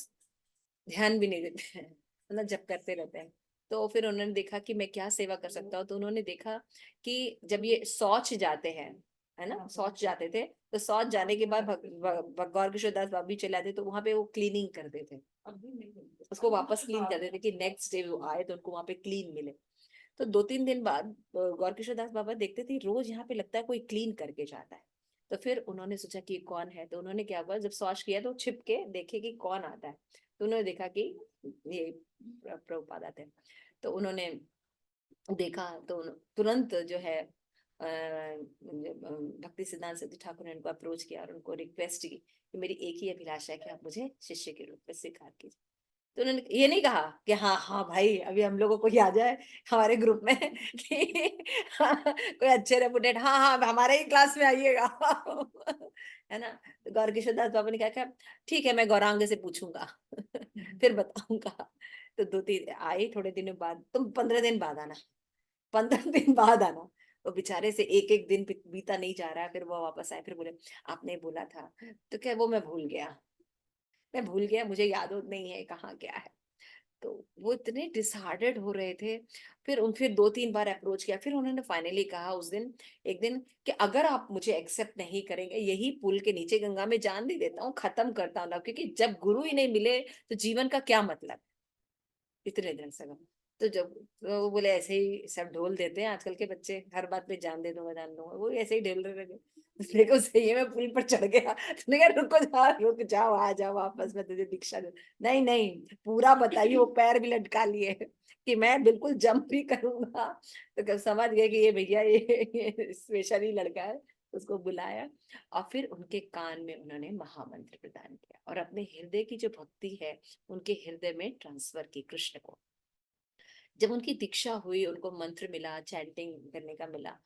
ध्यान भी नहीं देते हैं, मतलब जब करते रहते हैं। तो फिर उन्होंने देखा कि मैं क्या सेवा कर सकता हूँ। तो उन्होंने देखा कि जब ये शौच जाते हैं, है ना, शौच जाते थे, तो शौच जाने के बाद गौर किशोर दास बाबी चले आते, तो वहां पे वो क्लीनिंग करते थे, उसको वापस क्लीन करते थे कि नेक्स्ट डे वो आए तो उनको वहां पे क्लीन मिले। तो 2-3 दिन बाद गौर किशोर दास बाबा देखते थे रोज यहाँ पे लगता है कोई क्लीन करके जाता है। तो फिर उन्होंने सोचा कि कौन है, तो उन्होंने क्या हुआ, जब शौच किया तो छिप के देखे कि कौन आता है। तो उन्होंने देखा कि ये प्रभुपाद आते हैं। तो उन्होंने देखा, तो तुरंत जो है भक्ति सिद्धांत सरस्वती ठाकुर ने उनको अप्रोच किया और उनको रिक्वेस्ट की कि मेरी एक ही अभिलाषा है कि आप मुझे शिष्य के रूप में स्वीकार कीजिए। तो उन्होंने ये नहीं कहा कि हाँ हाँ भाई अभी हम लोगों को ही आ जाए हमारे ग्रुप में कि कोई अच्छे रेपुटेड, हाँ हाँ हमारे ही क्लास में आइएगा है ना। तो गौर किशोर दास बाबा ने कहा ठीक है, मैं गौरांग से पूछूंगा फिर बताऊंगा। तो 2-3 आए, थोड़े दिनों बाद, तुम 15 दिन बाद आना, 15 दिन बाद आना। वो बेचारे से एक एक दिन बीता नहीं जा रहा, फिर वो वापस आए, फिर बोले आपने बोला था। तो क्या, वो मैं भूल गया, मुझे याद नहीं है कहाँ क्या है। तो वो इतने डिसहार्टेड हो रहे थे। फिर 2-3 बार अप्रोच किया, फिर उन्होंने फाइनली कहा उस दिन, एक दिन, कि अगर आप मुझे एक्सेप्ट नहीं करेंगे, यही पुल के नीचे गंगा में जान दे देता हूँ, खत्म करता हूँ ना, क्योंकि जब गुरु ही नहीं मिले तो जीवन का क्या मतलब। इतने दिन से तो जब तो वो बोले ऐसे ही सब ढोल देते हैं आजकल के बच्चे, हर बात पे जान दे दूंगा जान दूंगा, वो ऐसे ही ढोल रहे लगे। उसने कहा सही है, मैं पुल पर चढ़ गया। उसने कहा रुक जाओ, आ जाओ वापस, मैं तुझे दीक्षा दे। नहीं नहीं, पूरा बताइए। वो पैर भी लटका लिए कि मैं बिल्कुल जंप भी करूंगा। तो कब समझ गए कि ये भैया ये स्पेशल ही लड़का है। उसको बुलाया और फिर उनके कान में उन्होंने महामंत्र प्रदान किया और अपने हृदय की जो भक्ति है उनके हृदय में ट्रांसफर की कृष्ण को। जब उनकी दीक्षा हुई, उनको मंत्र मिला, चैंटिंग करने का मिला,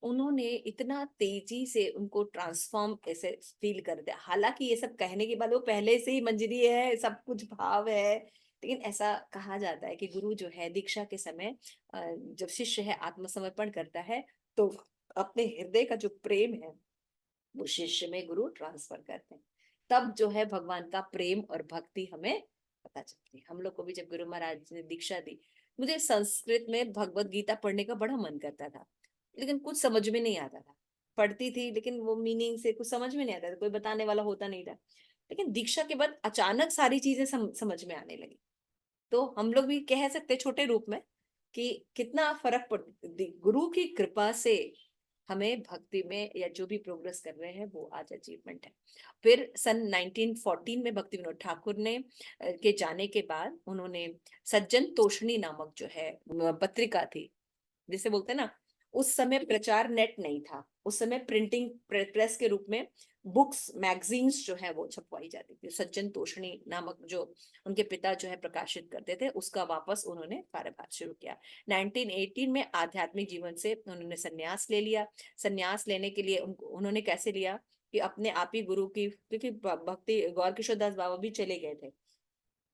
उन्होंने इतना तेजी से उनको ट्रांसफॉर्म ऐसे फील कर दिया। हालांकि ये सब कहने के बाद वो पहले से ही मंजरी है, सब कुछ भाव है, लेकिन ऐसा कहा जाता है कि गुरु जो है दीक्षा के समय जब शिष्य है आत्मसमर्पण करता है, तो अपने हृदय का जो प्रेम है वो शिष्य में गुरु ट्रांसफर करते हैं। तब जो है भगवान का प्रेम और भक्ति हमें पता चलती है। हम लोग को भी जब गुरु महाराज ने दीक्षा दी, मुझे संस्कृत में भगवत गीता पढ़ने का बड़ा मन करता था, लेकिन कुछ समझ में नहीं आता था। पढ़ती थी लेकिन वो मीनिंग से कुछ समझ में नहीं आता था, कोई बताने वाला होता नहीं था। लेकिन दीक्षा के बाद अचानक सारी चीजें समझ में आने लगी। तो हम लोग भी कह सकते छोटे रूप में कि कितना फर्क पड़, गुरु की कृपा से हमें भक्ति में या जो भी प्रोग्रेस कर रहे हैं वो आज अचीवमेंट है। फिर सन 1914 में भक्ति विनोद ठाकुर ने के जाने के बाद उन्होंने सज्जन तोषणी नामक जो है पत्रिका थी, जिसे बोलते हैं ना, उस समय प्रचार नेट नहीं था, उस समय प्रिंटिंग प्रेस के रूप में बुक्स मैगजीन्स जो है वो छपवाई जाती थी। सज्जन तोषणी नामक जो उनके पिता जो है प्रकाशित करते थे, उसका वापस उन्होंने कार्यभार शुरू किया। 1918 में आध्यात्मिक जीवन से उन्होंने संन्यास ले लिया। संन्यास लेने के लिए उन्होंने कैसे लिया कि अपने आप ही गुरु की, क्योंकि भक्ति गौर किशोर दास बाबा भी चले गए थे।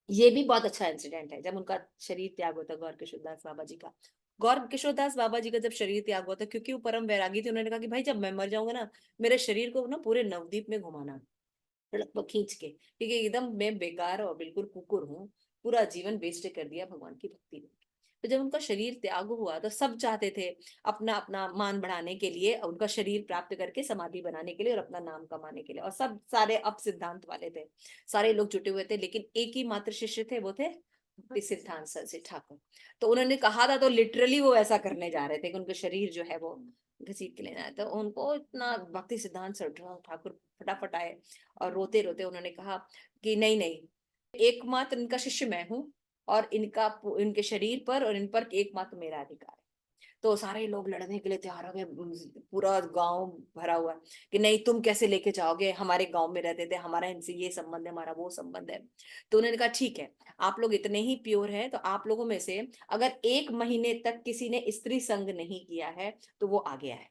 ये भी बहुत अच्छा इंसिडेंट है, जब उनका शरीर त्याग होता गौर किशोर दास बाबा जी का। गौर किशोर दास बाबा जी का जब शरीर त्याग होता, क्योंकि वो परम वैरागी थे, उन्होंने कहा कि भाई जब मैं मर जाऊंगा ना, मेरे शरीर को ना पूरे नवद्वीप में घुमाना, सड़क पर खींच के, क्योंकि एकदम मैं बेकार और बिल्कुल कुकुर हूँ, पूरा जीवन वेस्ट कर दिया भगवान की भक्ति में। तो जब उनका शरीर त्याग हुआ तो सब चाहते थे अपना अपना मान बढ़ाने के लिए, उनका शरीर प्राप्त करके समाधि बनाने के लिए और अपना नाम कमाने के लिए, और सब सारे अप सिद्धांत वाले थे, सारे लोग जुटे हुए थे, लेकिन एक ही मात्र शिष्य थे, वो थे भक्ति सिद्धांत सरस्वती ठाकुर। तो उन्होंने कहा था, तो लिटरली वो ऐसा करने जा रहे थे कि उनका शरीर जो है वो घसीट के लेना है। तो उनको इतना भक्ति सिद्धांत सरस्वती ठाकुर फटाफट आए और रोते रोते उन्होंने कहा कि नहीं नहीं, एकमात्र इनका शिष्य मैं हूँ, और इनका इनके शरीर पर और इन पर एकमात्र मेरा अधिकार है। तो सारे लोग लड़ने के लिए तैयार हो गए, पूरा गांव भरा हुआ कि नहीं तुम कैसे लेके जाओगे, हमारे गांव में रहते थे, हमारा इनसे ये संबंध है, हमारा वो संबंध है। तो उन्होंने कहा ठीक है, आप लोग इतने ही प्योर है, तो आप लोगों में से अगर 1 महीने तक किसी ने स्त्री संग नहीं किया है तो वो आ गया है,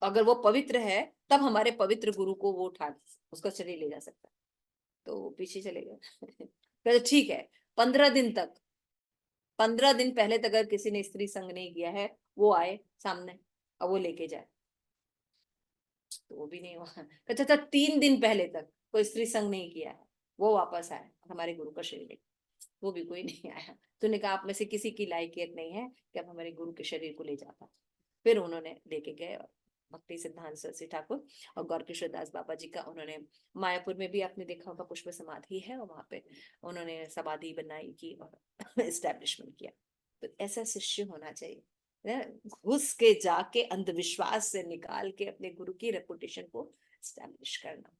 अगर वो पवित्र है तब हमारे पवित्र गुरु को वो उठा उसका शरीर ले जा सकता है। तो वो पीछे चले गए। कहते ठीक है, 15 दिन तक, 15 दिन पहले तक अगर किसी ने स्त्री संग नहीं किया है, वो आए सामने और वो लेके जाए। तो वो भी नहीं हुआ। कहते था 3 दिन पहले तक कोई स्त्री संग नहीं किया है, वो वापस आए हमारे गुरु का शरीर लेके। वो भी कोई नहीं आया। तो उन्होंने कहा आप में से किसी की लायकियत नहीं है कि आप हमारे गुरु के शरीर को ले जा पाए। फिर उन्होंने लेके गए, और भक्ति सिद्धांत सरस्वती ठाकुर और गौर किशोर दास बाबा जी का उन्होंने, मायापुर में भी आपने देखा होगा पुष्प समाधि है, और वहां पे उन्होंने समाधि बनाई की और एस्टेब्लिशमेंट किया। तो ऐसा शिष्य होना चाहिए, घुस के जाके अंधविश्वास से निकाल के अपने गुरु की रेपुटेशन को स्टैब्लिश करना।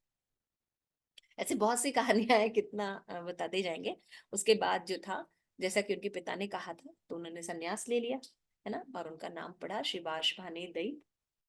ऐसे बहुत सी कहानियां हैं, कितना बताते ही जाएंगे। उसके बाद जो था, जैसा कि उनके पिता ने कहा था, तो उन्होंने संन्यास ले लिया, है ना, और उनका नाम पड़ा शिवाश भाने दई,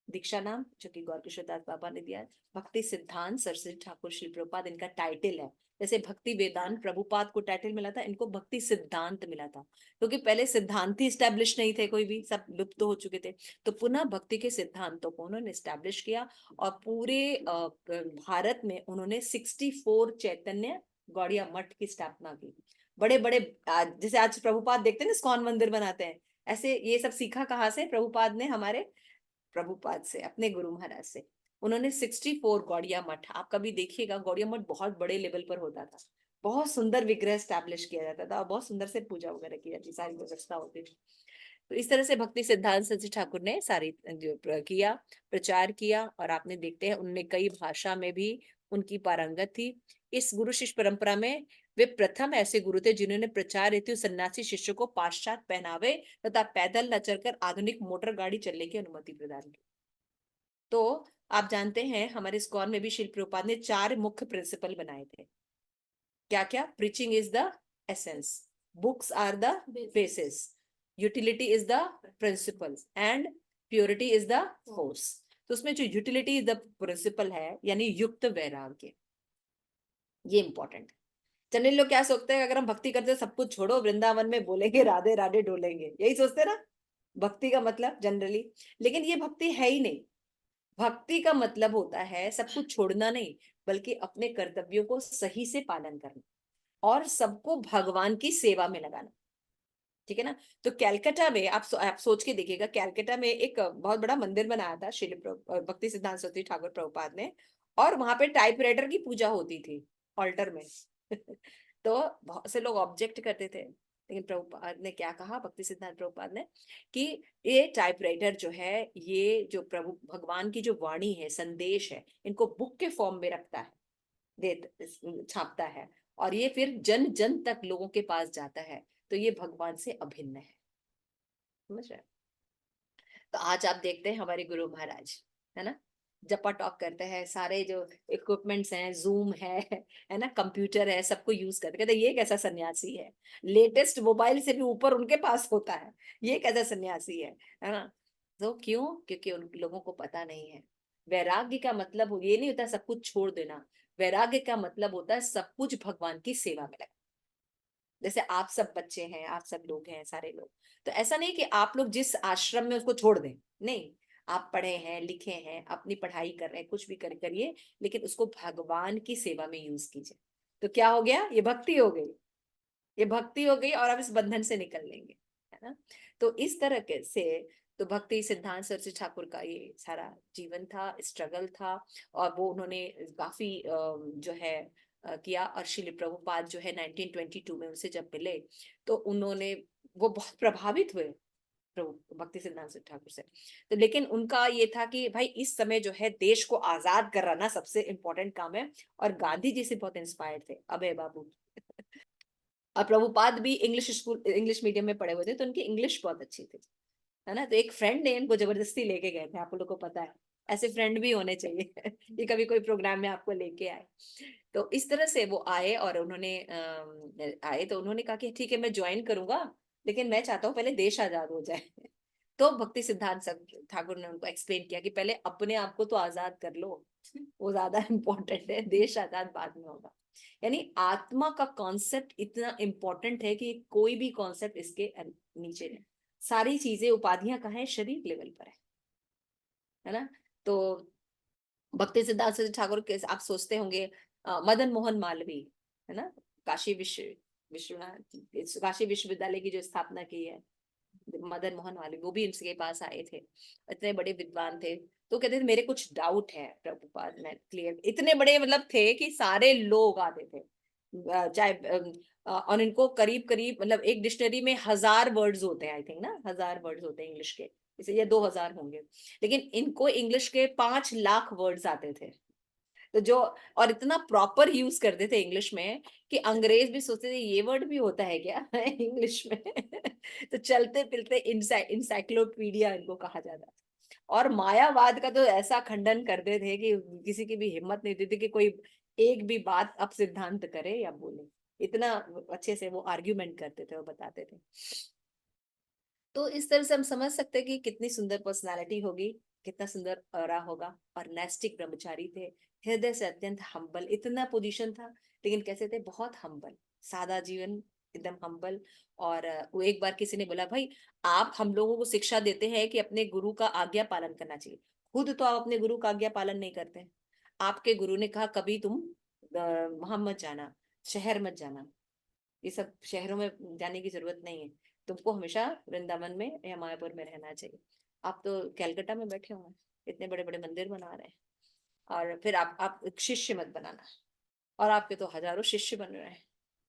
दीक्षा नाम जो कि गौर किशोर दास बाबा ने दिया है। भक्ति सिद्धांत सरस्वती ठाकुर श्री प्रभुपाद इनका टाइटल है। जैसे भक्ति वेदांत प्रभुपाद को टाइटल मिला था, इनको भक्ति सिद्धांत मिला था, क्योंकि पहले सिद्धांत ही स्टैब्लिश नहीं थे, कोई भी, सब लुप्त हो चुके थे। तो पुनः भक्ति के सिद्धांतों को उन्होंने स्टैब्लिश किया, और पूरे भारत में उन्होंने 64 चैतन्य गौड़िया मठ की स्थापना की। बड़े बड़े जैसे आज प्रभुपाद देखते हैं ना इस्कॉन मंदिर बनाते हैं, ऐसे ये सब सीखा कहाँ से? प्रभुपाद ने, हमारे प्रभुपाद से, अपने गुरु महाराज से। उन्होंने 64 गौड़िया मठ, आप कभी देखिएगा, गौड़िया मठ बहुत बड़े लेवल पर होता था, बहुत सुंदर विग्रह स्टैब्लिश किया जाता था और बहुत सुंदर से पूजा वगैरह की जाती, सारी व्यवस्था होती थी। तो इस तरह से भक्ति सिद्धांत सरस्वती ठाकुर ने सारी किया, प्रचार किया, और आपने देखते हैं उनने कई भाषा में भी उनकी पारंगत थी। इस गुरु शिष्य परंपरा में वे प्रथम ऐसे गुरु थे जिन्होंने प्रचार हेतु सन्यासी शिष्य को पाश्चात्य पहनावे तथा पैदल न चलकर आधुनिक मोटर गाड़ी चलने की अनुमति प्रदान की। तो आप जानते हैं हमारे इस्कॉन में भी शिल प्रभुपाद ने 4 मुख्य प्रिंसिपल बनाए थे। क्या क्या? Preaching is the essence, books are the basis, utility is the principle and purity is the force. तो उसमें जो यूटिलिटी इज द प्रिंसिपल है, यानी युक्त वैराग्य, ये इंपॉर्टेंट। जनरली लोग क्या सोचते हैं, अगर हम भक्ति करते हैं सब कुछ छोड़ो, वृंदावन में बोलेंगे राधे राधे डोलेंगे, यही सोचते हैं ना भक्ति का मतलब जनरली। लेकिन ये भक्ति है ही नहीं। भक्ति का मतलब होता है सब कुछ छोड़ना नहीं, बल्कि अपने कर्तव्यों को सही से पालन करना और सबको भगवान की सेवा में लगाना। ठीक है ना? तो कैलकाटा में आप सोच के देखिएगा, कैलकाटा में एक बहुत बड़ा मंदिर बनाया था श्री भक्ति सिद्धांत सरस्वती ठाकुर प्रभुपाद ने, और वहां पे टाइपराइटर की पूजा होती थी ऑल्टर में। तो बहुत से लोग ऑब्जेक्ट करते थे, लेकिन प्रभुपाद ने क्या कहा, भक्ति सिद्धांत प्रभुपाद ने, कि ये टाइपराइटर जो है, ये जो प्रभु भगवान की जो वाणी है, संदेश है, इनको बुक के फॉर्म में रखता है, छापता है, और ये फिर जन जन तक लोगों के पास जाता है। तो ये भगवान से अभिन्न है, समझ रहे हैं? तो आज आप देखते हैं हमारे गुरु महाराज, है ना, जपा टॉक करते हैं, सारे जो इक्विपमेंट्स हैं, जूम है ना, कंप्यूटर है, सबको यूज करते, कहते ये कैसा सन्यासी है, लेटेस्ट मोबाइल से भी ऊपर उनके पास होता है, ये कैसा सन्यासी है ना? तो क्यों? क्योंकि उन लोगों को पता नहीं है वैराग्य का मतलब ये नहीं होता सब कुछ छोड़ देना। वैराग्य का मतलब होता है सब कुछ भगवान की सेवा में लगा। जैसे आप सब बच्चे हैं, आप सब लोग हैं, सारे लोग, तो ऐसा नहीं कि आप लोग जिस आश्रम में उसको छोड़ दें, नहीं, आप पढ़े हैं, लिखे हैं, अपनी पढ़ाई कर रहे हैं, कुछ भी करिए, लेकिन उसको भगवान की सेवा में यूज कीजिए। तो क्या हो गया? ये भक्ति हो गई, ये भक्ति हो गई, और आप इस बंधन से निकल लेंगे, है ना? तो इस तरह के से तो भक्ति सिद्धांत सरस्वती ठाकुर का ये सारा जीवन था, स्ट्रगल था, और वो उन्होंने काफी जो है किया। और श्रील प्रभुपाद जो है 1922 में उनसे जब मिले, तो उन्होंने, वो बहुत प्रभावित हुए प्रभु भक्ति सिद्धांत सरस्वती ठाकुर से। तो लेकिन उनका ये था कि भाई इस समय जो है देश को आजाद कराना सबसे इम्पोर्टेंट काम है, और गांधी जी से बहुत इंस्पायर्ड थे, अभय बाबू। और प्रभुपाद भी इंग्लिश स्कूल, इंग्लिश मीडियम में पढ़े हुए थे, तो उनकी इंग्लिश बहुत अच्छी थी, है ना? तो एक फ्रेंड ने इनको जबरदस्ती लेके गए थे, आप लोगों को पता है, ऐसे फ्रेंड भी होने चाहिए। ये कभी कोई प्रोग्राम में आपको लेके आए। तो इस तरह से वो आए, और उन्होंने आए तो उन्होंने कहा कि ठीक है मैं ज्वाइन करूंगा, लेकिन मैं चाहता हूँ पहले देश आजाद हो जाए। तो भक्ति सिद्धांत ठाकुर ने उनको एक्सप्लेन किया कि पहले अपने आप को तो आजाद कर लो, वो ज्यादा इम्पोर्टेंट है, देश आजाद बाद में होगा। यानी आत्मा का कॉन्सेप्ट इतना इम्पोर्टेंट है कि कोई भी कॉन्सेप्ट इसके नीचे नहीं। सारी चीजें, उपाधियां कहाँ है? शरीर लेवल पर है ना? तो भक्ति सिद्धांत सरस्वती ठाकुर के आप सोचते होंगे मदन मोहन मालवीय, है ना, काशी विश्वनाथ काशी विश्वविद्यालय की जो स्थापना की है, मदन मोहन मालवीय, वो भी इनके पास आए थे, इतने बड़े विद्वान थे। तो कहते थे मेरे कुछ डाउट है प्रभुपाद, मैं क्लियर, इतने बड़े मतलब थे कि सारे लोग आते थे, चाहे और इनको करीब करीब मतलब एक डिक्शनरी में 1000 वर्ड्स होते हैं, आई थिंक ना, 1000 वर्ड्स होते हैं इंग्लिश के, इसे ये 2000 होंगे, लेकिन इनको इंग्लिश के 5 लाख वर्ड्स आते थे। तो जो, और इतना प्रॉपर यूज करते थे इंग्लिश में कि अंग्रेज भी सोचते थे ये वर्ड भी होता है क्या इंग्लिश में। तो चलते फिरते इंसाइक्लोपीडिया इनको कहा जाता था। और मायावाद का तो ऐसा खंडन करते थे कि किसी की भी हिम्मत नहीं होती थी कि कोई एक भी बात अब सिद्धांत करे या बोले, इतना अच्छे से वो आर्ग्यूमेंट करते थे और बताते थे। तो इस तरह से हम समझ सकते हैं कि कितनी सुंदर पर्सनालिटी होगी, कितना सुंदर ऑरा होगा। और नैस्टिक ब्रह्मचारी थे, हृदय से अत्यंत हम्बल, इतना पोजीशन था लेकिन कैसे थे, बहुत हम्बल, सादा जीवन, एकदम हम्बल। और वो एक बार किसी ने बोला भाई आप हम लोगों को शिक्षा देते हैं कि अपने गुरु का आज्ञा पालन करना चाहिए, खुद तो आप अपने गुरु का आज्ञा पालन नहीं करते। आपके गुरु ने कहा कभी तुम वहां मत जाना, शहर मत जाना, ये सब शहरों में जाने की जरूरत नहीं है, तुमको हमेशा वृंदावन में या मायापुर में रहना चाहिए। आप तो कैलकाटा में बैठे हुए हैं, इतने बड़े बड़े मंदिर बना रहे हैं, और फिर आप शिष्य मत बनाना, और आपके तो हजारों शिष्य बन रहे हैं,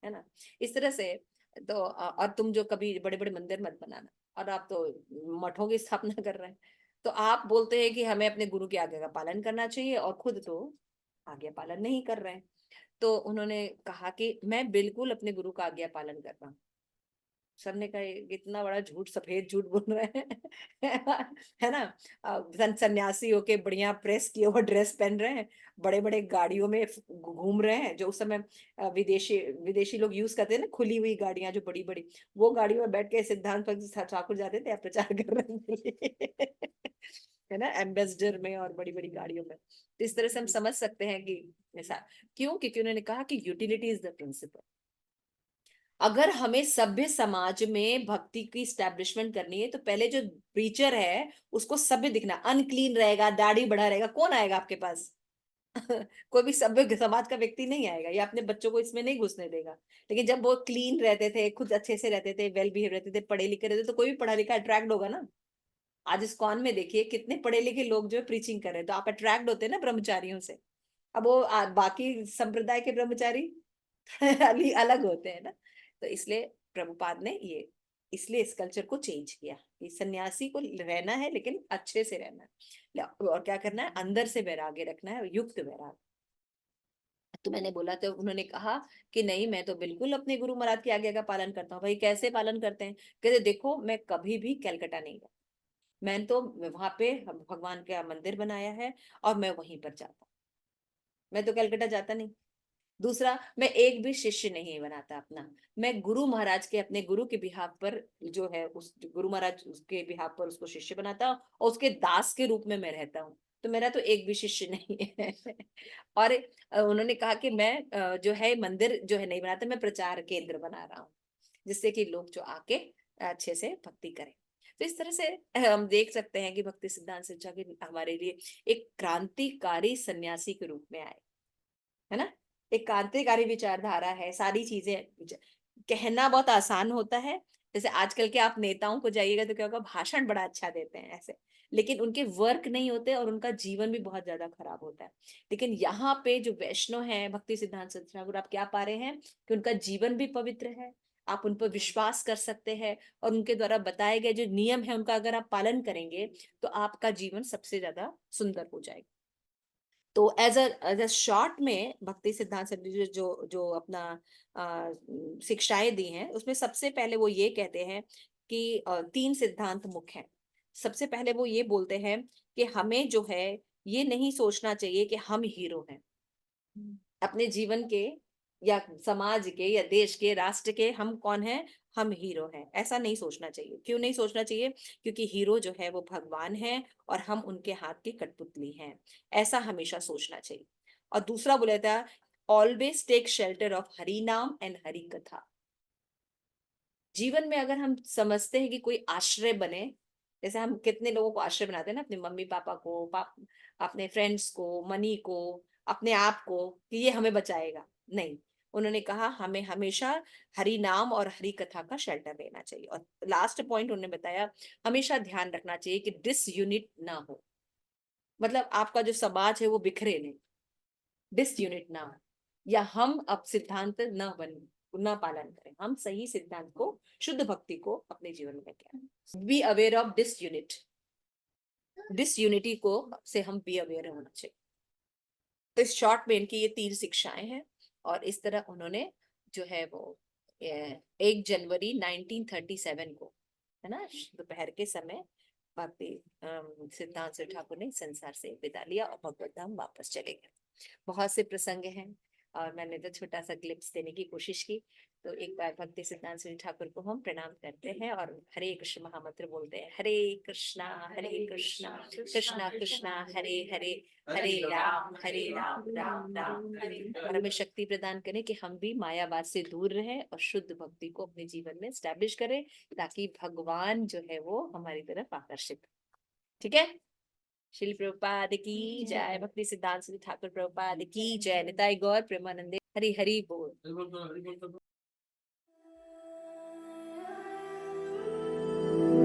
है ना। इस तरह से तो और तुम जो कभी बड़े बड़े मंदिर मत बनाना, और आप तो मठों की स्थापना कर रहे हैं। तो आप बोलते हैं कि हमें अपने गुरु की आज्ञा का पालन करना चाहिए, और खुद तो आज्ञा पालन नहीं कर रहे हैं। तो उन्होंने कहा कि मैं बिल्कुल अपने गुरु का आज्ञा पालन कर रहा हूँ। सर ने कहा, "ये इतना बड़ा झूठ, सफेद झूठ बोल रहे हैं।" है ना। सन्यासी होके बढ़िया प्रेस किए हुआ ड्रेस पहन रहे हैं, बड़े बड़े गाड़ियों में घूम रहे हैं, जो उस समय विदेशी विदेशी लोग यूज करते हैं ना, खुली हुई गाड़ियां जो बड़ी बड़ी, वो गाड़ियों में बैठ के सिद्धांत भक्त ठाकुर जाते थे प्रचार कर रहे थे। है ना, एम्बेसडर में और बड़ी बड़ी गाड़ियों में। तो इस तरह से हम समझ सकते हैं कि ऐसा क्यों, क्योंकि उन्होंने कहा कि यूटिलिटी इज द प्रिंसिपल। अगर हमें सभ्य समाज में भक्ति की स्टैब्लिशमेंट करनी है, तो पहले जो प्रीचर है उसको सभ्य दिखना। अनक्लीन रहेगा, दाढ़ी बढ़ा रहेगा, कौन आएगा आपके पास? कोई भी सभ्य समाज का व्यक्ति नहीं आएगा, या अपने बच्चों को इसमें नहीं घुसने देगा। लेकिन जब वो क्लीन रहते थे, खुद अच्छे से रहते थे, वेल बिहेव रहते थे, पढ़े लिखे रहते थे, तो कोई भी पढ़ा लिखा अट्रैक्ट होगा ना। आज इस्कॉन में देखिए कितने पढ़े लिखे लोग जो है प्रीचिंग कर रहे हैं, तो आप अट्रैक्ट होते हैं ना ब्रह्मचारियों से। अब वो बाकी संप्रदाय के ब्रह्मचारी अलग होते हैं ना। तो इसलिए प्रभुपाद ने ये, इसलिए इस कल्चर को चेंज किया कि सन्यासी को रहना है, लेकिन अच्छे से रहना है, और क्या करना है, अंदर से वैराग्य रखना है, युक्त वैराग्य। तो मैंने बोला, तो उन्होंने कहा कि नहीं, मैं तो बिल्कुल अपने गुरु महाराज की आज्ञा का पालन करता हूँ। भाई कैसे पालन करते हैं? कहते देखो, मैं कभी भी कलकत्ता नहीं गया, मैंने तो वहां पे भगवान का मंदिर बनाया है और मैं वहीं पर जाता हूँ, मैं तो कलकत्ता जाता नहीं। दूसरा, मैं एक भी शिष्य नहीं बनाता अपना, मैं गुरु महाराज के, अपने गुरु के बिहाफ पर जो है, उस गुरु महाराज उसके बिहाफ पर उसको शिष्य बनाता हूँ, और उसके दास के रूप में मैं रहता हूँ। तो मेरा तो एक भी शिष्य नहीं है। और उन्होंने कहा कि मैं जो है मंदिर जो है नहीं बनाता, मैं प्रचार केंद्र बना रहा हूँ, जिससे कि लोग जो आके अच्छे से भक्ति करें। तो इस तरह से हम देख सकते हैं कि भक्ति सिद्धांत शिक्षा के हमारे लिए एक क्रांतिकारी सन्यासी के रूप में आए, है ना। एक क्रांतिकारी विचारधारा है। सारी चीजें कहना बहुत आसान होता है, जैसे आजकल के आप नेताओं को जाइएगा तो क्या होगा, भाषण बड़ा अच्छा देते हैं ऐसे, लेकिन उनके वर्क नहीं होते और उनका जीवन भी बहुत ज्यादा खराब होता है। लेकिन यहाँ पे जो वैष्णव है, भक्ति सिद्धांत सरस्वती ठाकुर, आप क्या पा रहे हैं कि उनका जीवन भी पवित्र है, आप उन पर विश्वास कर सकते हैं, और उनके द्वारा बताए गए जो नियम है उनका अगर आप पालन करेंगे, तो आपका जीवन सबसे ज्यादा सुंदर हो जाएगा। तो एज अ शॉर्ट में भक्ति सिद्धांत सरस्वती जी जो जो अपना शिक्षाएं दी हैं, उसमें सबसे पहले वो ये कहते हैं कि तीन सिद्धांत मुख्य हैं। सबसे पहले वो ये बोलते हैं कि हमें जो है ये नहीं सोचना चाहिए कि हम हीरो हैं अपने जीवन के, या समाज के, या देश के, राष्ट्र के। हम कौन हैं? हम हीरो हैं। ऐसा नहीं सोचना चाहिए। क्यों नहीं सोचना चाहिए? क्योंकि हीरो जो है वो भगवान है, और हम उनके हाथ की कठपुतली हैं। ऐसा हमेशा सोचना चाहिए। और दूसरा बोला था, always take shelter of Hari naam and Hari कथा। जीवन में अगर हम समझते हैं कि कोई आश्रय बने, जैसे हम कितने लोगों को आश्रय बनाते हैं ना, अपने मम्मी पापा को, अपने फ्रेंड्स को, मनी को, अपने आप को, कि ये हमें बचाएगा। नहीं, उन्होंने कहा हमें हमेशा हरि नाम और हरि कथा का शेल्टर लेना चाहिए। और लास्ट पॉइंट उन्होंने बताया, हमेशा ध्यान रखना चाहिए कि डिसयूनिट ना हो, मतलब आपका जो समाज है वो बिखरे नहीं, डिसयूनिट ना हो, या हम अब सिद्धांत न बने, न पालन करें। हम सही सिद्धांत को, शुद्ध भक्ति को अपने जीवन में लेके आए। बी अवेयर ऑफ डिसयूनिट, डिसयूनिटी को से हम बी अवेयर होना चाहिए। तो इस शॉर्ट में इनकी ये तीन शिक्षाएं हैं। और इस तरह उन्होंने जो है वो 1 जनवरी 1937 को, है ना, दोपहर के समय भक्ति सिद्धांत सरस्वती ठाकुर ने संसार से विदा लिया और भगवत धाम वापस चले गए। बहुत से प्रसंग हैं, और मैंने तो छोटा सा ग्लिप्स देने की कोशिश की। तो एक बार भक्ति सिद्धांत सरस्वती ठाकुर को हम प्रणाम करते हैं और हरे कृष्ण महामंत्र बोलते हैं। हरे कृष्णा कृष्णा कृष्णा हरे हरे, हरे राम राम राम हरे। और हमें शक्ति प्रदान करें कि हम भी मायावाद से दूर रहें और शुद्ध भक्ति को अपने जीवन में स्टैब्लिश करें, ताकि भगवान जो है वो हमारी तरफ आकर्षित। ठीक है। श्री प्रभुपाद की जय। भक्ति सिद्धांत सरस्वती ठाकुर प्रभुपाद की जय। निताई गौर प्रेमानंदे। हरि हरि बोल।